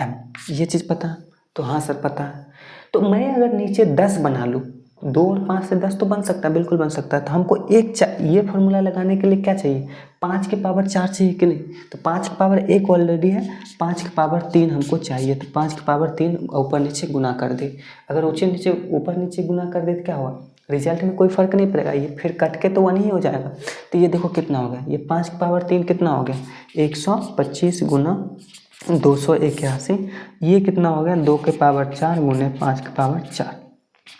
m। ये चीज़ पता है? तो हाँ सर पता है। तो मैं अगर नीचे 10 बना लूँ, 2 और 5 से 10 तो बन सकता है, बिल्कुल बन सकता है। तो हमको ये फॉर्मूला लगाने के लिए क्या चाहिए? 5 के पावर 4 चाहिए कि नहीं? तो 5 के पावर 1 ऑलरेडी है, 5 के पावर 3 हमको चाहिए, तो 5 के पावर 3 ऊपर नीचे गुना कर दे। अगर ऊपर नीचे गुना कर दे तो क्या हुआ? रिजल्ट में कोई फर्क नहीं पड़ेगा, ये फिर कट के तो 1 ही हो जाएगा। तो ये देखो कितना हो गया, ये 5 के पावर 3 कितना हो गया? 125 गुना 281। ये कितना हो गया? 2 के पावर 4 गुने 5 के पावर 4।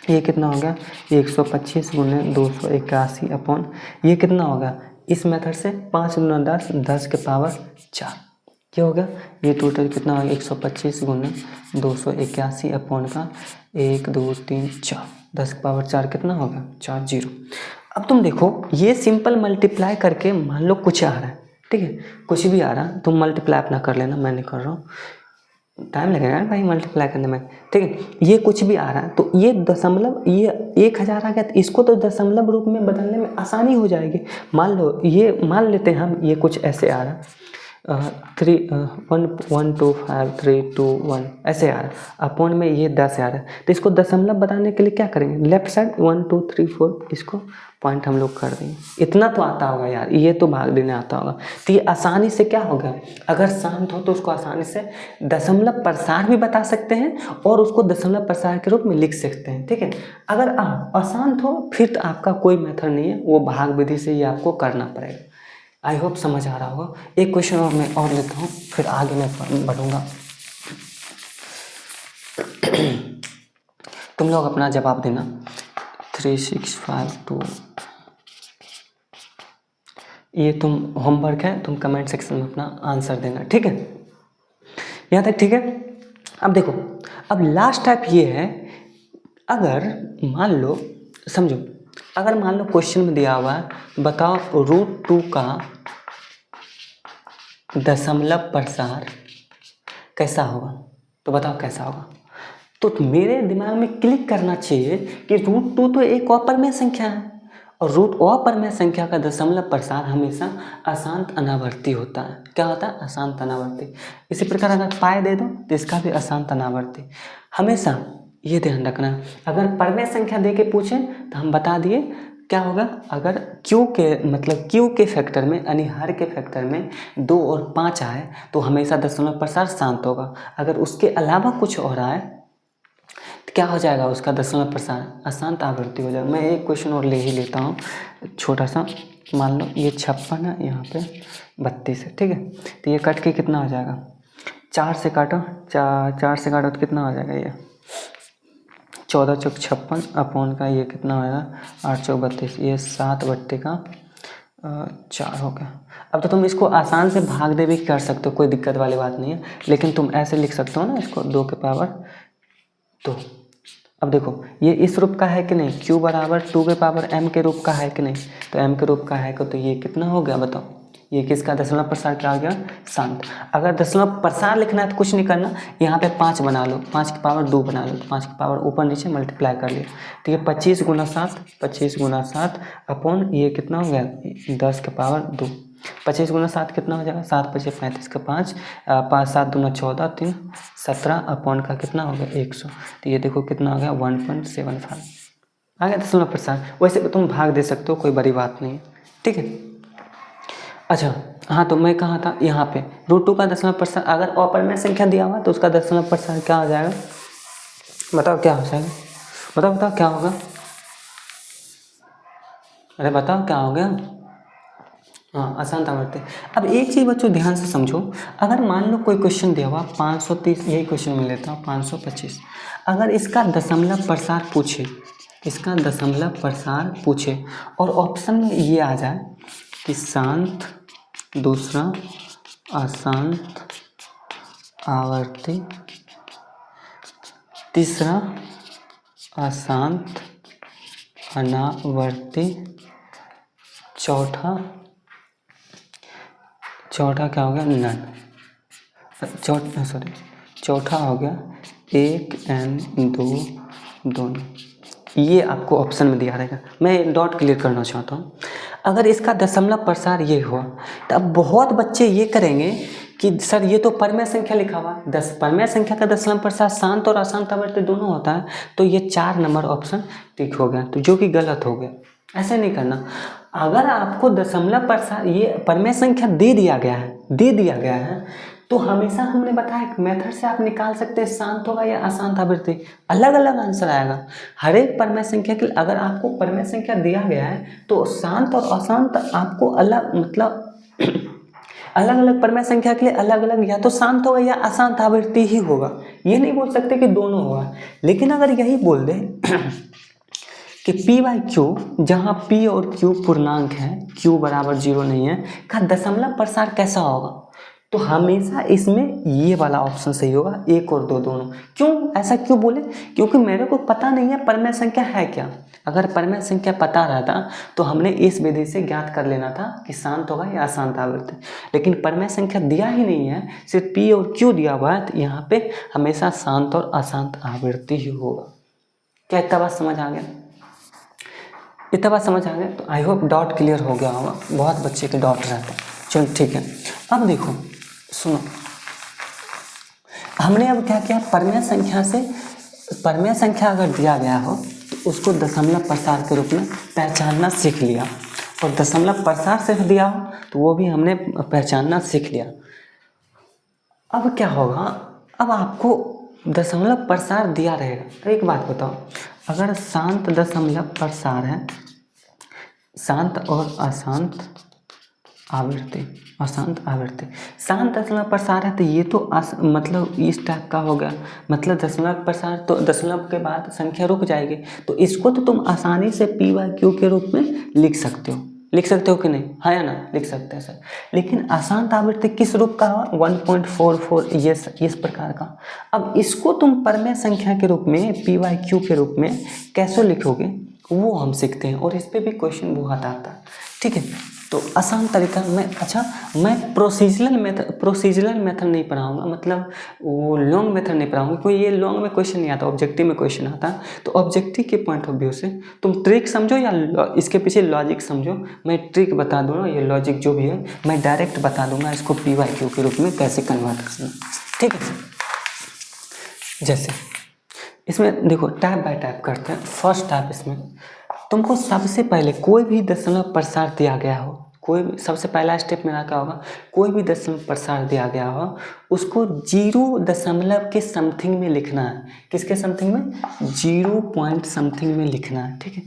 ये कितना हो गया? 125 गुने 281 अपॉन, ये कितना होगा? इस मेथड से 5 गुना 10, 10 के पावर 4। क्या हो गया? ये टोटल कितना होगा? 125 गुने 281 अपॉन का 1 2 3 4, 10 के पावर 4 कितना होगा? 4 0। अब तुम देखो, ये सिंपल मल्टीप्लाई करके मान लो कुछ आ रहा है, ठीक है, कुछ भी आ रहा है, तुम मल्टीप्लाई अपना कर लेना, मैं नहीं कर रहा हूँ, टाइम लगेगा ना भाई मल्टीप्लाई करने में, ठीक है। ये कुछ भी आ रहा है, तो ये दशमलव, ये 1000 आ गया, तो इसको तो दशमलव रूप में बदलने में आसानी हो जाएगी। मान लो ये, मान लेते हैं हम, ये कुछ ऐसे आ रहा है, 3 1 1 2 5 3 2 1 ऐसे आ रहा है, अपॉन में ये 10 आ रहा है। तो इसको दशमलव बताने के लिए क्या करेंगे, लेफ्ट साइड 1 2 3 4 इसको पॉइंट हम लोग कर देंगे। इतना तो आता होगा यार, ये तो भाग देने आता होगा। तो ये आसानी से क्या होगा, अगर शांत हो तो उसको आसानी से दशमलव प्रसार भी बता सकते हैं और उसको दशमलव प्रसार के रूप में लिख सकते हैं, ठीक है। अगर अशांत हो फिर तो आपका कोई मेथड नहीं है, वो भाग विधि से ही आपको करना पड़ेगा। आई होप समझ आ रहा होगा। एक क्वेश्चन और मैं और लेता हूँ, फिर आगे मैं बढ़ूँगा। तुम लोग अपना जवाब देना 3 6 5 2। ये तुम होमवर्क है, तुम कमेंट सेक्शन में अपना आंसर देना, ठीक है। यहाँ तक ठीक है। अब देखो, अब लास्ट टाइप ये है, अगर मान लो, समझो, अगर मान लो क्वेश्चन में दिया हुआ है बताओ √2 का दशमलव प्रसार कैसा होगा, तो बताओ कैसा होगा। तो मेरे दिमाग में क्लिक करना चाहिए कि √2 तो एक अपरमेय संख्या है और अपरमेय संख्या का दशमलव प्रसार हमेशा अशांत अनावर्ती होता है। क्या होता है, अशांत अनावर्ती। इसी प्रकार अगर पाई दे दो तो इसका भी अशांत अनावर्ती। हमेशा ये ध्यान रखना, अगर परमेय संख्या दे के पूछें तो हम बता दिए क्या होगा, अगर q के फैक्टर में यानी हर के फैक्टर में 2 और 5 आए तो हमेशा दशमलव प्रसार शांत होगा। अगर उसके अलावा कुछ और आए तो क्या हो जाएगा, उसका दशमलव प्रसार अशांत आवृत्ति हो जाएगा। मैं एक क्वेश्चन और ले ही लेता हूँ छोटा सा। मान लो ये 56 है, यहाँ पे 32 है, ठीक है। तो ये कट के कितना हो जाएगा, 4 से काटो, 4 से काटो तो कितना हो जाएगा, ये 14 चौक 56 अपॉन का ये कितना होगा 8 चौक 32, ये 7 बट्टे का 4 हो गया। अब तो तुम इसको आसान से भाग दे भी कर सकते हो, कोई दिक्कत वाली बात नहीं है, लेकिन तुम ऐसे लिख सकते हो ना इसको 2 के पावर 2। अब देखो ये इस रूप का है कि नहीं, q बराबर 2 के पावर m के रूप का है कि नहीं, तो m के रूप का है तो ये कितना हो गया बताओ, ये किसका दशमलव प्रसार क्या हो गया, शांत। अगर दशमलव प्रसार लिखना है तो कुछ नहीं करना, यहाँ पे 5 बना लो, 5 की पावर 2 बना लो, 5 की पावर ऊपर नीचे मल्टीप्लाई कर लिया। तो ये 25 गुना 7 अपॉन ये कितना हो गया 10 के पावर 2। 25 गुना 7 कितना हो जाएगा, 7 5 35 का 5 7 दूना 14 3 17 अपॉन का कितना हो गया 100। तो ये देखो कितना हो गया 1.75 आ गया दशमलव प्रसार। वैसे तुम भाग दे सकते हो, कोई बड़ी बात नहीं है, ठीक है। अच्छा हाँ, तो मैं कहाँ था, यहाँ पे √2 का दशमलव प्रसार, अगर अपरमेय संख्या दिया हुआ तो उसका दशमलव प्रसार क्या हो जाएगा, बताओ क्या हो जाएगा, बताओ क्या होगा, अरे बताओ क्या हो गया, हाँ अशांत आवर्ती। अब एक चीज़ बच्चों ध्यान से समझो, अगर मान लो कोई क्वेश्चन दिया हुआ 530, यही क्वेश्चन में लेता हूँ 525, अगर इसका दशमलव प्रसार पूछे, इसका दशमलव प्रसार पूछे और ऑप्शन में ये आ जाए कि शांत, दूसरा अशांत आवर्ती, तीसरा अशांत अनावर्ती, चौथा क्या हो गया नन, चौथा हो गया 1 n 2 दोनों। ये आपको ऑप्शन में दिया रहेगा। मैं एक डॉट क्लियर करना चाहता हूँ, अगर इसका दशमलव प्रसार ये हुआ तो अब बहुत बच्चे ये करेंगे कि सर ये तो परमेय संख्या लिखा हुआ, परमेय संख्या का दशमलव प्रसार शांत और अशांत आवर्ती दोनों होता है, तो ये 4 नंबर ऑप्शन टिक हो गया, तो जो कि गलत हो गया। ऐसे नहीं करना, अगर आपको दशमलव प्रसार ये परमेय संख्या दे दिया गया है तो हमेशा हमने बताया मेथड से आप निकाल सकते हैं शांत होगा या अशांत आवृत्ति, अलग अलग आंसर आएगा हर एक परमेय संख्या के लिए। अगर आपको परमेय संख्या दिया गया है तो शांत और अशांत आपको अलग अलग अलग परमेय संख्या के लिए अलग अलग या तो शांत होगा या अशांत आवृत्ति ही होगा, ये नहीं बोल सकते कि दोनों होगा। लेकिन अगर यही बोल दे कि p/q जहाँ p और q पूर्णांक है, q बराबर 0 नहीं है, का दशमलव प्रसार कैसा होगा, तो हमेशा इसमें ये वाला ऑप्शन सही होगा, 1 और 2 दोनों। क्यों ऐसा क्यों बोले, क्योंकि मेरे को पता नहीं है परमेय संख्या है क्या। अगर परमेय संख्या पता रहता तो हमने इस विधि से ज्ञात कर लेना था कि शांत होगा या अशांत आवृत्ति, लेकिन परमेय संख्या दिया ही नहीं है, सिर्फ p और q दिया हुआ है, तो यहाँ पे हमेशा शांत और अशांत आवृत्ति ही होगा। क्या इतना बात समझ आ गया, इतना बात समझ आ गया। तो आई होप डाउट क्लियर हो गया होगा, बहुत बच्चे के डाउट रहते हैं। चलो ठीक है। अब देखो सुनो, हमने अब क्या किया, परमेय संख्या अगर दिया गया हो तो उसको दशमलव प्रसार के रूप में पहचानना सीख लिया, और दशमलव प्रसार से दिया हो तो वो भी हमने पहचानना सीख लिया। अब क्या होगा, अब आपको दशमलव प्रसार दिया रहेगा तो एक बात बताओ, अगर शांत दशमलव प्रसार है, शांत और अशांत आवृत्ति, अशांत आवृत्ति, शांत दशमलव प्रसार है तो ये तो मतलब इस टाइप का हो गया, मतलब दशमलव प्रसार तो दशमलव के बाद संख्या रुक जाएगी, तो इसको तो तुम आसानी से p/q के रूप में लिख सकते हो कि नहीं, हाँ या ना, लिख सकते हैं सर। लेकिन अशांत आवृत्ति किस रूप का हुआ, 1.44 इस प्रकार का। अब इसको तुम परमेय संख्या के रूप में p/q के रूप में कैसे लिखोगे वो हम सीखते हैं, और इस पर भी क्वेश्चन बहुत आता है, ठीक है। तो आसान तरीका मैं प्रोसीजरल मेथड नहीं पढ़ाऊंगा, मतलब वो लॉन्ग मेथड नहीं पढ़ाऊंगा, क्योंकि ये लॉन्ग में क्वेश्चन नहीं आता, ऑब्जेक्टिव में क्वेश्चन आता है। तो ऑब्जेक्टिव के पॉइंट ऑफ व्यू से तुम ट्रिक समझो या इसके पीछे लॉजिक समझो, मैं ट्रिक बता दूंगा, ये लॉजिक जो भी है मैं डायरेक्ट बता दूंगा इसको p/q के रूप में कैसे कन्वर्ट करना, ठीक है। जैसे इसमें देखो टाइप बाय टाइप करते हैं। फर्स्ट टाइप, इसमें तुमको सबसे पहले कोई भी दशमलव प्रसार दिया गया हो, कोई भी सबसे पहला स्टेप मेरा क्या होगा, कोई भी दशमलव प्रसार दिया गया हो उसको 0 दशमलव के समथिंग में लिखना है। किसके समथिंग में, 0 पॉइंट समथिंग में लिखना है, ठीक है।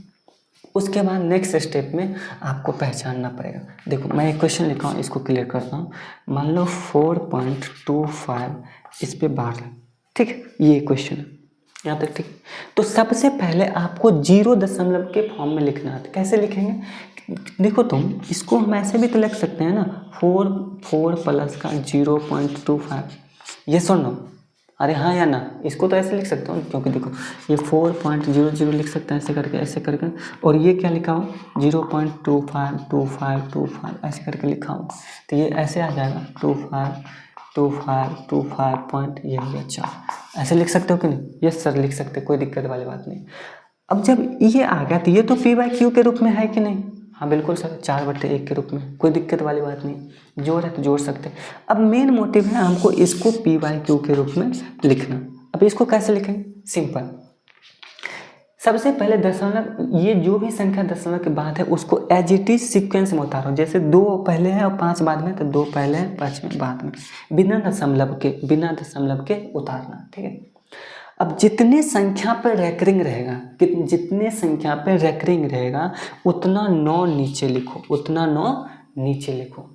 उसके बाद नेक्स्ट स्टेप में आपको पहचानना पड़ेगा। देखो मैं एक क्वेश्चन लिखा हूँ, इसको क्लियर करता हूँ। मान लो 4.25 इस पे बार, ठीक है, ये क्वेश्चन है यहाँ तक, ठीक। तो सबसे पहले आपको 0 दशमलव के फॉर्म में लिखना है। कैसे लिखेंगे, देखो तुम इसको हम ऐसे भी तो लिख सकते हैं ना, 4 प्लस का 0.25, ये सुनो, अरे हाँ या ना, इसको तो ऐसे लिख सकते हो, क्योंकि देखो ये 4.00 लिख सकते हैं ऐसे करके, और ये क्या लिखा हो 0.252525 ऐसे करके लिखा हो, तो ये ऐसे आ जाएगा 25 पॉइंट, ये हो गया 4, ऐसे लिख सकते हो कि नहीं, यस सर लिख सकते, कोई दिक्कत वाली बात नहीं। अब जब ये आ गया तो ये तो p/q के रूप में है कि नहीं, हाँ बिल्कुल सर 4/1 के रूप में, कोई दिक्कत वाली बात नहीं, जोड़ है तो जोड़ सकते। अब मेन मोटिव है हमको इसको p/q के रूप में लिखना। अब इसको कैसे लिखेंगे, सिंपल, सबसे पहले दशमलव, ये जो भी संख्या दशमलव के बाद है उसको एज इट इज सीक्वेंस में उतारो, जैसे 2 पहले है और 5 बाद में, तो 2 पहले है 5 में बाद में, बिना दशमलव के उतारना, ठीक है। अब जितने संख्या पर रैकरिंग रहेगा उतना 9 नीचे लिखो,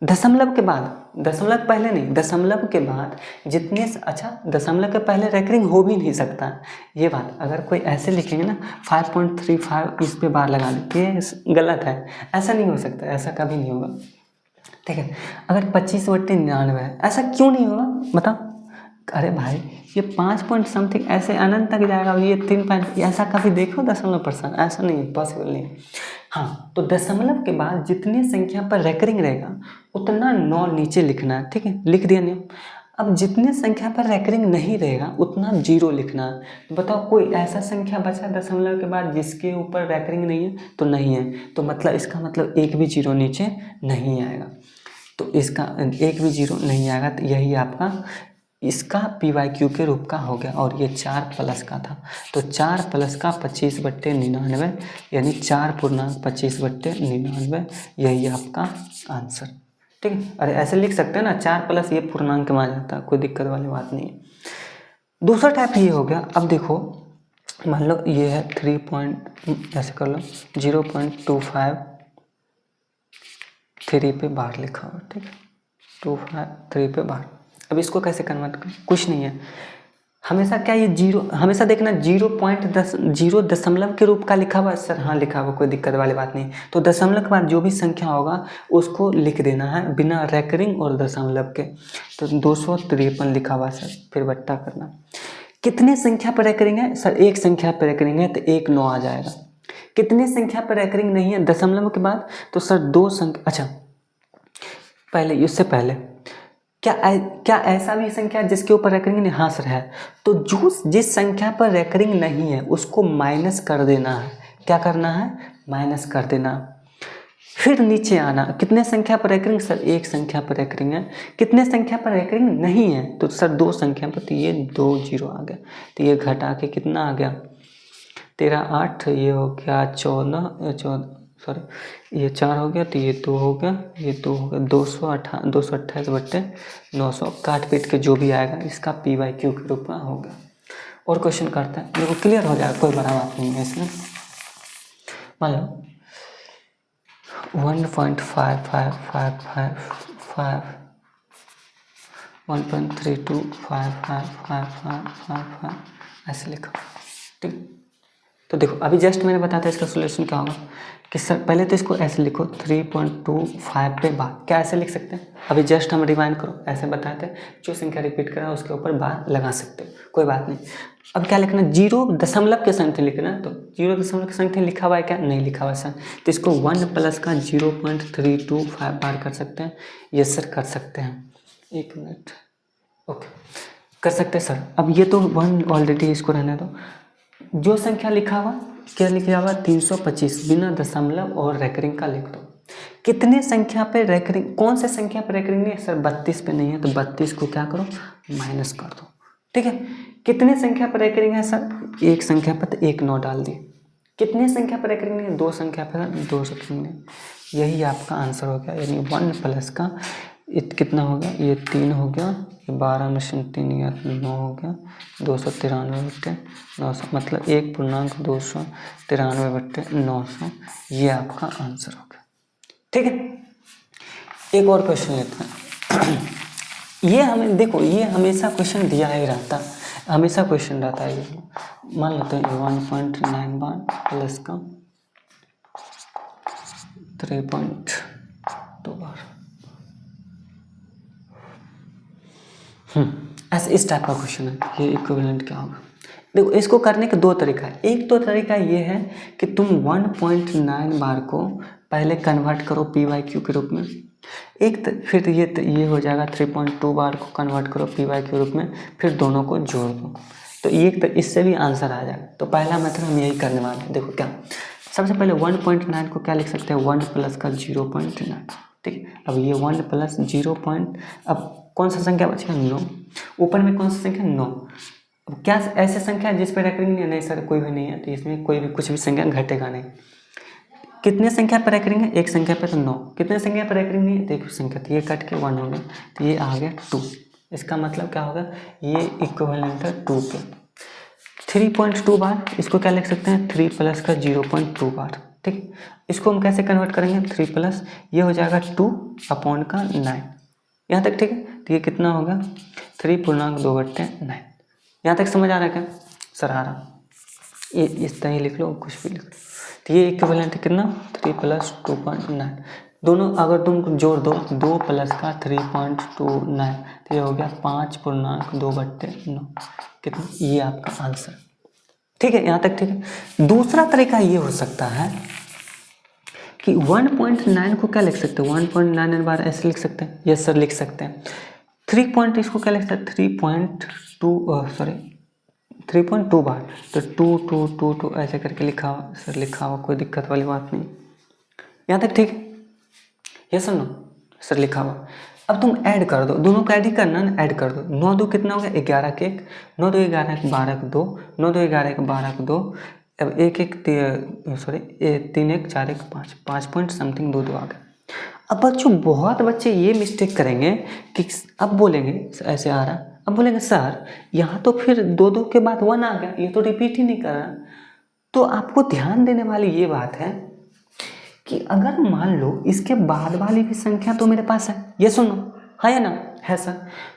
दशमलव के बाद, दशमलव पहले नहीं, दशमलव के बाद जितने, अच्छा दशमलव के पहले रैकरिंग हो भी नहीं सकता, ये बात अगर कोई ऐसे लिखेंगे ना 5.35 इस पे बार लगा दे, ये गलत है, ऐसा नहीं हो सकता, ऐसा कभी नहीं होगा, ठीक है। अगर 25/99 है, ऐसा क्यों नहीं होगा बताओ, अरे भाई ये 5 पॉइंट समथिंग ऐसे अनंत तक जाएगा, और ये 3 पॉइंट, ऐसा कभी देखो दशमलव प्रसार, ऐसा नहीं, पॉसिबल नहीं। हाँ, तो दशमलव के बाद जितनी संख्या पर रैकरिंग रहेगा उतना 9 नीचे लिखना है, ठीक है, लिख दिया नियम। अब जितने संख्या पर रैकरिंग नहीं रहेगा उतना 0 लिखना है। बताओ कोई ऐसा संख्या बचा दशमलव के बाद जिसके ऊपर रैकरिंग नहीं है, तो नहीं है, तो मतलब इसका मतलब एक भी 0 नीचे नहीं आएगा, तो इसका एक भी 0 नहीं आएगा, तो यही आपका इसका p/q के रूप का हो गया। और ये 4 प्लस का था, तो 4 प्लस का 25/99 यानी 4.25/99, यही आपका आंसर, ठीक है। अरे ऐसे लिख सकते हैं ना, 4 प्लस ये पूर्णांक में आ जाता है, कोई दिक्कत वाली बात नहीं है। दूसरा टाइप ये हो गया। अब देखो मान लो ये है 3 पॉइंट, ऐसे कर लो 0.25 3 पे बार लिखा हुआ, ठीक है, 25 3 पे बार। अब इसको कैसे कन्वर्ट करें, कुछ नहीं है, हमेशा क्या ये 0, हमेशा देखना 0 दशमलव के रूप का लिखा हुआ है सर, हाँ लिखा हुआ, कोई दिक्कत वाली बात नहीं। तो दशमलव के बाद जो भी संख्या होगा उसको लिख देना है बिना रैकरिंग और दशमलव के। तो 253 लिखा हुआ सर, फिर बट्टा करना। कितने संख्या पर रैकरिंग है सर, एक संख्या पर रैकरिंग है तो 1 9 आ जाएगा। कितने संख्या पर रैकरिंग नहीं है दशमलव के बाद, तो सर 2 संख्या, अच्छा पहले इससे पहले क्या ऐसा भी संख्या जिसके ऊपर रैकरिंग नहीं, हाँ सर है, तो जिस संख्या पर रैकरिंग नहीं है उसको माइनस कर देना है। क्या करना है, माइनस कर देना। फिर नीचे आना, कितने संख्या पर रेकरिंग सर, एक संख्या पर रेकरिंग है। कितने संख्या पर रेकरिंग नहीं है तो सर दो संख्या पर, तो ये 2 0 आ गया, तो ये घटा के कितना आ गया 13 8, ये हो गया 14 सॉरी ये 4 हो गया, तो ये 2 हो गया, ये 2 हो गया, 228 बट्टे 900 काट पीट के जो भी आएगा इसका PYQ के रूप में होगा। और क्वेश्चन करते हैं, मेरे को क्लियर हो जाएगा, कोई बड़ा बात नहीं है इसमें। मान लो 1.555555 1.325555 ऐसे लिखा, ठीक। तो देखो अभी जस्ट मैंने बताया था इसका सोल्यूशन क्या होगा कि सर पहले तो इसको ऐसे लिखो 3.25 पे बार, क्या ऐसे लिख सकते हैं, अभी जस्ट हम रिवाइंड करो ऐसे बताए थे, जो संख्या रिपीट करा उसके ऊपर बार लगा सकते हो, कोई बात नहीं। अब क्या लिखना, 0 दशमलव के संख्या लिखना, तो 0 दशमलव के संख्या लिखा हुआ है क्या, नहीं लिखा हुआ सर, तो इसको 1 प्लस का 0.325 बार कर सकते हैं, ये सर कर सकते हैं, 1 मिनट, ओके कर सकते हैं सर। अब ये तो 1 ऑलरेडी, इसको रहने दो। जो संख्या लिखा हुआ, क्या लिखा हुआ 325 बिना दशमलव और रेकरिंग का लिख दो। कितने संख्या पे रेकरिंग, कौन से संख्या पे रेकरिंग नहीं है सर, 32 पे नहीं है, तो 32 को क्या करो माइनस कर दो, ठीक है। कितने संख्या पर रेकरिंग है सर, एक संख्या पर, तो 1 9 डाल दिए। कितने संख्या पर रेकरिंग नहीं है, 2 संख्या पर 2 रेकरिंग नहीं, यही आपका आंसर हो गया, यानी 1 प्लस का कितना हो गया, ये 3 हो गया, ये 12 में से 3 या 9 हो गया, 293 बट्टे 900, मतलब 1.293 बट्टे 900, ये आपका आंसर हो गया, ठीक है। एक और क्वेश्चन लेते हैं। ये हमें देखो, ये हमेशा क्वेश्चन दिया ही रहता, हमेशा क्वेश्चन रहता है। मान लेते हैं 1.9 बार प्लस का 3.2 बार, ऐसे इस टाइप का क्वेश्चन है, ये इक्विवेलेंट क्या होगा। देखो इसको करने के 2 तरीका है, एक तो तरीका ये है कि तुम 1.9 बार को पहले कन्वर्ट करो PYQ के रूप में, फिर ये हो जाएगा 3.2 बार को कन्वर्ट करो PYQ के रूप में, फिर दोनों को जोड़ दो, तो इससे भी आंसर आ जाएगा। तो पहला मेथड हम यही करने वाले हैं। देखो क्या, सबसे पहले 1.9 को क्या लिख सकते हैं, 1 प्लस का 0.9, ठीक है। अब ये 1 प्लस 0. अब कौन सा संख्या बचेगा, 9, ऊपर में कौन सा संख्या 9। अब क्या ऐसे संख्या जिस पर रेकरिंग नहीं है, नहीं सर कोई भी नहीं है, तो इसमें कोई भी कुछ भी संख्या घटेगा नहीं। कितने संख्या पर रेकरिंग है, एक संख्या पर, तो 9। कितने संख्या पर रेकरिंग नहीं है, देखो संख्या, तो ये कट के 1 हो गया, तो ये आ गया 2, इसका मतलब क्या होगा, ये इक्विवेलेंट है 2 के। 3.2 बार, इसको क्या लिख सकते हैं, 3 प्लस का 0.2 बार, ठीक। इसको हम कैसे कन्वर्ट करेंगे, 3 प्लस, ये हो जाएगा 2/9, यहाँ तक ठीक है। तो ये कितना होगा 3.2/9, यहाँ तक समझ आ रहा है क्या सर, आ रहा, ये इस तरह लिख लो, कुछ भी लिख लो। तो ये इक्विवेलेंट कितना, 3 प्लस 2.9, दोनों अगर तुम जोड़ दो, 2 प्लस का 3.29, तो ये हो गया 5.2/9, कितना, ये आपका आंसर, ठीक है, यहाँ तक ठीक है। दूसरा तरीका ये हो सकता है कि 1.9 को क्या लिख सकते हैं, 1.9 बार ऐसे लिख सकते हैं, यस सर लिख सकते हैं। 3 पॉइंट, इसको क्या लिख सकते हैं, 3.2 बार, तो 2 ऐसे करके लिखा हुआ सर, लिखा हुआ, कोई दिक्कत वाली बात नहीं, यहाँ तक ठीक है, यस सर, नो सर लिखा हुआ। अब तुम ऐड कर दो, दोनों को ऐड ही करना ना, ऐड कर दो, 9 2 कितना हो गया, 11 के 1, 9 2 11 1 12 के 2, 9 2 11 1 12 के 2, अब 1 1 3 1 4 1 5 पॉइंट समथिंग 2 2 आ गया। अब बच्चों बहुत बच्चे ये मिस्टेक करेंगे कि अब बोलेंगे ऐसे आ रहा, अब बोलेंगे सर यहाँ तो फिर 2 2 के बाद 1 आ गया, ये तो रिपीट ही नहीं कर रहा। तो आपको ध्यान देने वाली ये बात है कि अगर मान लो इसके बाद वाली भी संख्या तो मेरे पास है, ये सुनो, है या ना, है सर,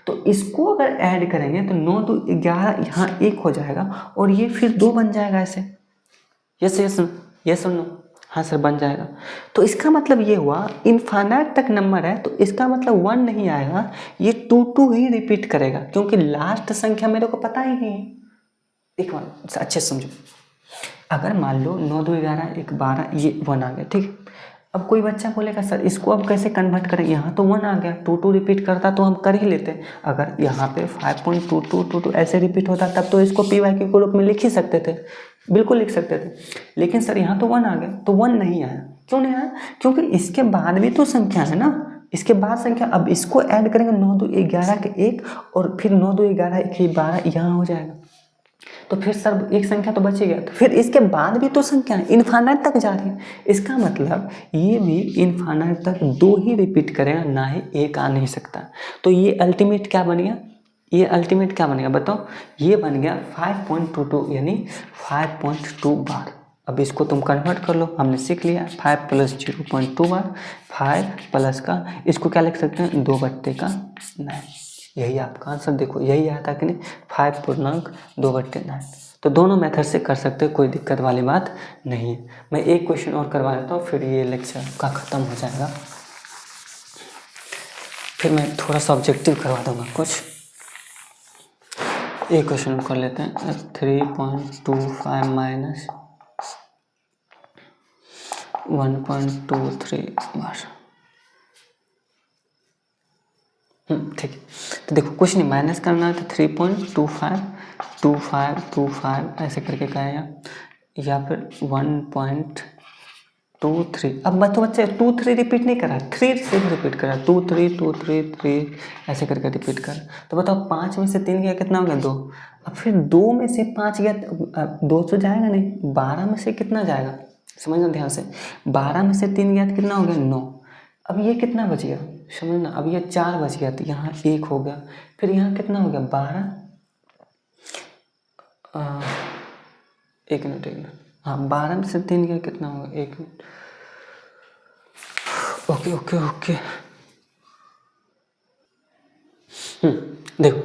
तो इसको अगर ऐड करेंगे तो 9 2 11 यहाँ 1 हो जाएगा, और ये फिर 2 बन जाएगा ऐसे, ये सुनो, हाँ सर बन जाएगा। तो इसका मतलब ये हुआ इनफाइनाइट तक नंबर है, तो इसका मतलब 1 नहीं आएगा, ये 2 2 ही रिपीट करेगा, क्योंकि लास्ट संख्या मेरे को पता ही नहीं है। एक बार अच्छे से समझो, अगर मान लो 9 2 11 1 12, ये 1 आ गया, ठीक। अब कोई बच्चा बोलेगा सर इसको अब कैसे कन्वर्ट करें, यहाँ तो 1 आ गया, 2 2 रिपीट करता तो हम कर ही लेते। अगर यहाँ पे 5.2222 ऐसे रिपीट होता तब तो इसको PYQ के रूप में लिख ही सकते थे, बिल्कुल लिख सकते थे, लेकिन सर यहाँ तो 1 आ गया, तो 1 नहीं आया, क्यों नहीं आया? क्योंकि इसके बाद भी तो संख्या है ना, इसके बाद संख्या, अब इसको ऐड करेंगे 9 2 11 के 1 और फिर 9 2 11 1 12 यहाँ हो जाएगा, तो फिर सर एक संख्या तो बच ही गया। तो फिर इसके बाद भी तो संख्या है, इन्फानाइट तक जा रही है, इसका मतलब ये भी इन्फानाइट तक 2 ही रिपीट करेगा, ना ही एक आ नहीं सकता। तो ये अल्टीमेट क्या बन गया, ये अल्टीमेट क्या बनेगा बताओ, ये बन गया 5.22 यानी 5.2 बार। अब इसको तुम कन्वर्ट कर लो, हमने सीख लिया 5 + 0.2 बार, 5 प्लस का इसको क्या लिख सकते हैं 2/9, यही आपका आंसर। देखो यही आया था कि नहीं, 5.2/9। तो दोनों मेथड से कर सकते हो, कोई दिक्कत वाली बात नहीं है। मैं एक क्वेश्चन और करवा देता हूँ, फिर ये लेक्चर का ख़त्म हो जाएगा, फिर मैं थोड़ा सा ऑब्जेक्टिव करवा दूँगा कुछ। एक क्वेश्चन कर लेते हैं, 3.25 माइनस 1.23 बार। ठीक है, तो देखो कुछ नहीं, माइनस करना है तो 3.25 ऐसे करके कहेगा, या फिर 1.23। अब मैं तो बच्चे 2 3 रिपीट नहीं करा, 3 से भी रिपीट करा, 2 3 2 3 3 ऐसे करके रिपीट कर। तो बताओ 5 में से 3 गया कितना हो गया 2, अब फिर 2 में से 5 गया 2 तो जाएगा नहीं, 12 में से कितना जाएगा, समझना ध्यान से, 12 में से 3 गया तो कितना हो गया 9। अब ये कितना बच गया समझना, अब ये 4 बच गया तो यहाँ 1 हो गया, फिर यहाँ कितना हो गया 12, 1 मिनट हाँ 12 में से 3 गया कितना होगा 1 मिनट, ओके। देखो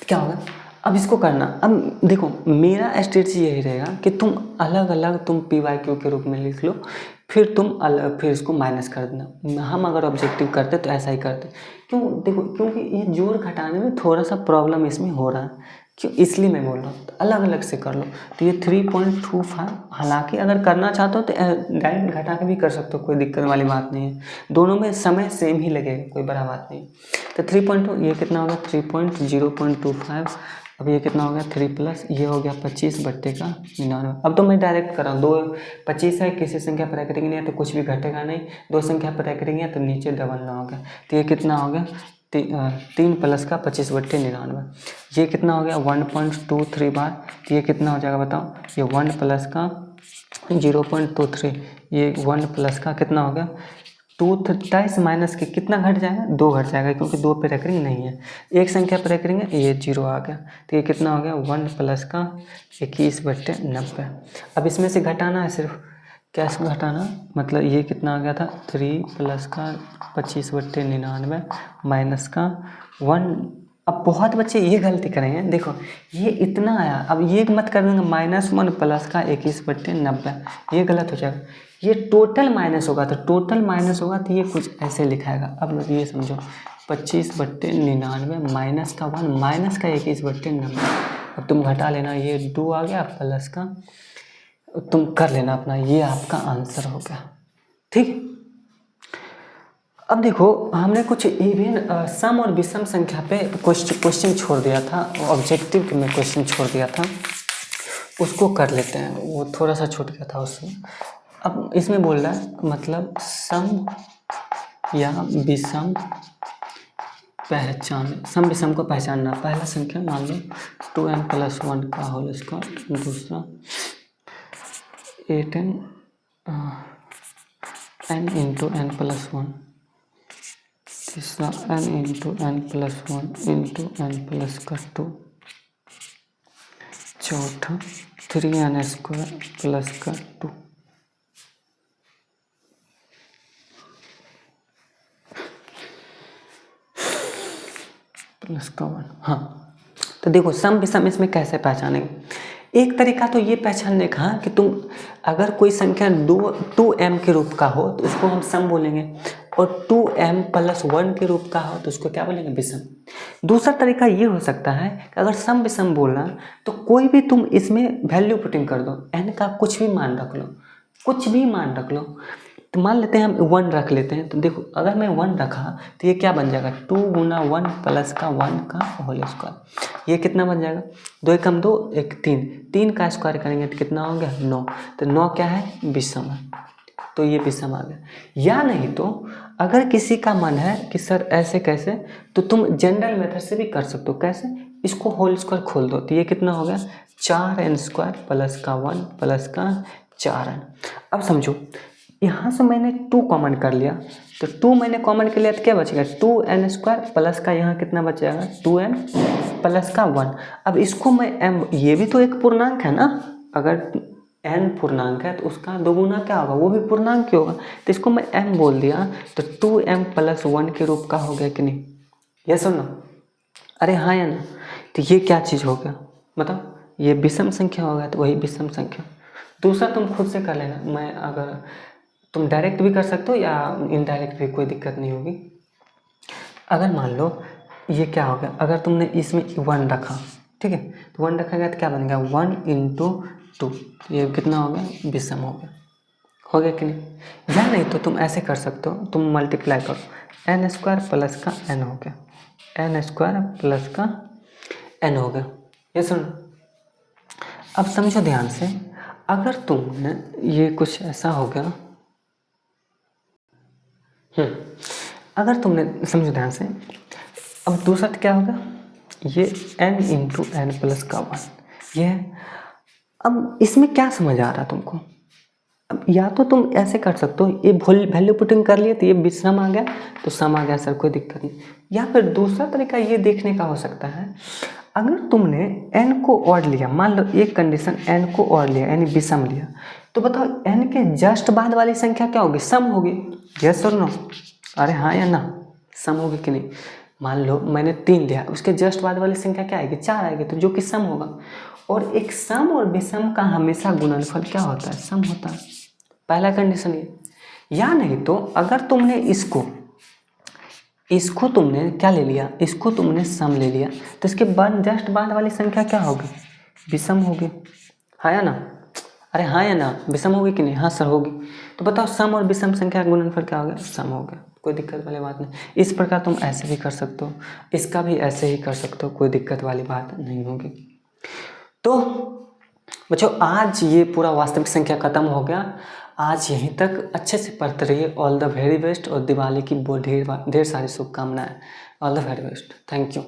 क्या होगा, अब इसको करना, अब देखो मेरा स्ट्रेटजी यही रहेगा कि तुम अलग अलग तुम PYQ के रूप में लिख लो, फिर तुम अलग, फिर इसको माइनस कर देना। हम अगर ऑब्जेक्टिव करते तो ऐसा ही करते, क्यों देखो, क्योंकि ये जोड़ घटाने में थोड़ा सा प्रॉब्लम इसमें हो रहा है, क्यों इसलिए मैं बोल रहा हूँ, तो अलग अलग से कर लो। तो ये 3.25, हालांकि अगर करना चाहते हो तो डायरेक्ट घटा के भी कर सकते हो, कोई दिक्कत वाली बात नहीं है, दोनों में समय सेम ही लगेगा, कोई बड़ा बात नहीं। तो 3.2 ये कितना होगा 3.0.25, अब ये कितना हो गया 3 प्लस ये हो गया 25/99। अब तो मैं डायरेक्ट कर रहा हूँ, 2 25 है, किसी संख्या पर करेंगे नहीं है तो कुछ भी घटेगा नहीं, 2 संख्या पर करेंगे तो नीचे डबल ना हो गया, तो ये कितना हो गया 3 प्लस का 25/99, ये कितना हो गया 1.23 बार, तो ये कितना हो जाएगा बताओ, ये 1 प्लस का 0.23, ये 1 प्लस का कितना हो गया 23 माइनस के कितना घट जाएगा 2 घट जाएगा, क्योंकि 2 पे रेकरिंग नहीं है, एक संख्या पर रेकरिंग ये 0 आ गया, तो ये कितना हो गया 1 प्लस का 21/90। अब इसमें से घटाना है सिर्फ, कैसे घटाना, मतलब ये कितना आ गया था 3 प्लस का 25/99 माइनस का 1। अब बहुत बच्चे ये गलती करेंगे, देखो ये इतना आया, अब ये मत कर देंगे -1 प्लस का 21/90, ये गलत हो जाएगा, ये टोटल माइनस होगा, तो टोटल माइनस होगा तो ये कुछ ऐसे लिखाएगा। अब ये समझो 25/99 माइनस का 1 माइनस का 21/90, अब तुम घटा लेना, ये 2 आ गया प्लस का, तुम कर लेना अपना, ये आपका आंसर हो गया। ठीक, अब देखो हमने कुछ इवन सम और विषम संख्या पे क्वेश्चन छोड़ दिया था, ऑब्जेक्टिव में क्वेश्चन छोड़ दिया था, उसको कर लेते हैं, वो थोड़ा सा छूट गया था उसमें। अब इसमें बोल रहा है मतलब सम या विषम पहचान, सम विषम को पहचानना, पहला संख्या मान लो 2n + 1 का होल स्क्वायर, दूसरा 8n n × n + 1, तीसरा n × n + 1 × n + 2, चौथा 3n² + 2। प्लस का 1। हाँ, तो देखो सम विषम इसमें कैसे पहचानेंगे, एक तरीका तो ये पहचानने का कि तुम अगर कोई संख्या 2m के रूप का हो तो उसको हम सम बोलेंगे, और 2m + 1 के रूप का हो तो उसको क्या बोलेंगे विषम। दूसरा तरीका ये हो सकता है कि अगर सम विषम बोलना तो कोई भी तुम इसमें वैल्यू पुटिंग कर दो, n का कुछ भी मान रख लो, कुछ भी मान रख लो, तो मान लेते हैं हम 1 रख लेते हैं, तो देखो अगर मैं 1 रखा तो ये क्या बन जाएगा 2 × 1 प्लस का 1 का होल स्क्वायर, ये कितना बन जाएगा 2 एकम 2 1 3 का स्क्वायर करेंगे तो कितना हो गया 9, तो 9 क्या है विषम है। तो ये विषम आ गया। या नहीं तो अगर किसी का मन है कि सर ऐसे कैसे, तो तुम जनरल मेथड से भी कर सकते हो। कैसे? इसको होल स्क्वायर खोल दो तो ये कितना हो गया 4n² प्लस का 1 प्लस का 4n। अब समझो यहाँ से मैंने 2 कॉमन कर लिया, तो 2 मैंने कॉमन कर लिया तो क्या बचेगा 2n² प्लस का यहाँ कितना बचेगा 2n प्लस का 1। अब इसको मैं m, ये भी तो एक पूर्णांक है ना, अगर n पूर्णांक है तो उसका दोगुना क्या होगा, वो भी पूर्णांक ही होगा। तो इसको मैं m बोल दिया तो 2m प्लस 1 के रूप का हो गया कि नहीं, ये सुनो। अरे हाँ या ना, तो ये क्या चीज़ हो गया बताओ, ये विषम संख्या हो गया, तो वही विषम संख्या। दूसरा तुम खुद से कर लेना, मैं अगर तुम डायरेक्ट भी कर सकते हो या इनडायरेक्ट भी, कोई दिक्कत नहीं होगी। अगर मान लो ये क्या हो गया, अगर तुमने इसमें 1 रखा, ठीक है, तो 1 रखा गया तो क्या बन गया 1 × 2, ये कितना हो गया विषम हो गया। हो गया कि नहीं? या नहीं तो तुम ऐसे कर सकते हो, तुम मल्टीप्लाई करो n² प्लस का n हो गया, n² प्लस का n हो गया। ये सुनो, अब समझो ध्यान से, अगर तुमने ये कुछ ऐसा हो गया, अगर तुमने समझो ध्यान से, अब दूसरा क्या होगा, ये n × n प्लस का 1 ये है। अब इसमें क्या समझ आ रहा तुमको, अब या तो तुम ऐसे कर सकते हो, ये वैल्यू पुटिंग कर लिए तो ये विषम आ गया तो सम आ गया सर, कोई दिक्कत नहीं। या फिर दूसरा तरीका ये देखने का हो सकता है, अगर तुमने n को ऑड लिया, मान लो एक कंडीशन n को ऑड लिया यानी विषम लिया, तो बताओ n के जस्ट बाद वाली संख्या क्या होगी, सम होगी। यस और नो? अरे हाँ या ना, सम होगी कि नहीं। मान लो मैंने 3 लिया, उसके जस्ट बाद वाली संख्या क्या आएगी 4 आएगी, तो जो कि सम होगा। और एक सम और विषम का हमेशा गुणनफल क्या होता है, सम होता है। पहला कंडीशन ये। या नहीं तो अगर तुमने इसको तुमने क्या ले लिया, इसको तुमने सम ले लिया, तो इसके बाद जस्ट बाद वाली संख्या क्या होगी, विषम होगी। हाँ या ना? अरे हाँ या ना, विषम होगी कि नहीं? हाँ सर होगी। तो बताओ सम और विषम संख्या का गुणनफल क्या हो गया, सम हो गया। कोई दिक्कत वाली बात नहीं। इस प्रकार तुम ऐसे भी कर सकते हो, इसका भी ऐसे ही कर सकते हो, कोई दिक्कत वाली बात नहीं होगी। तो बच्चों आज ये पूरा वास्तविक संख्या खत्म हो गया। आज यहीं तक अच्छे से पढ़ते रहिए। ऑल द वेरी बेस्ट, और दिवाली की ढेर सारी शुभकामनाएं। All the very best, thank you.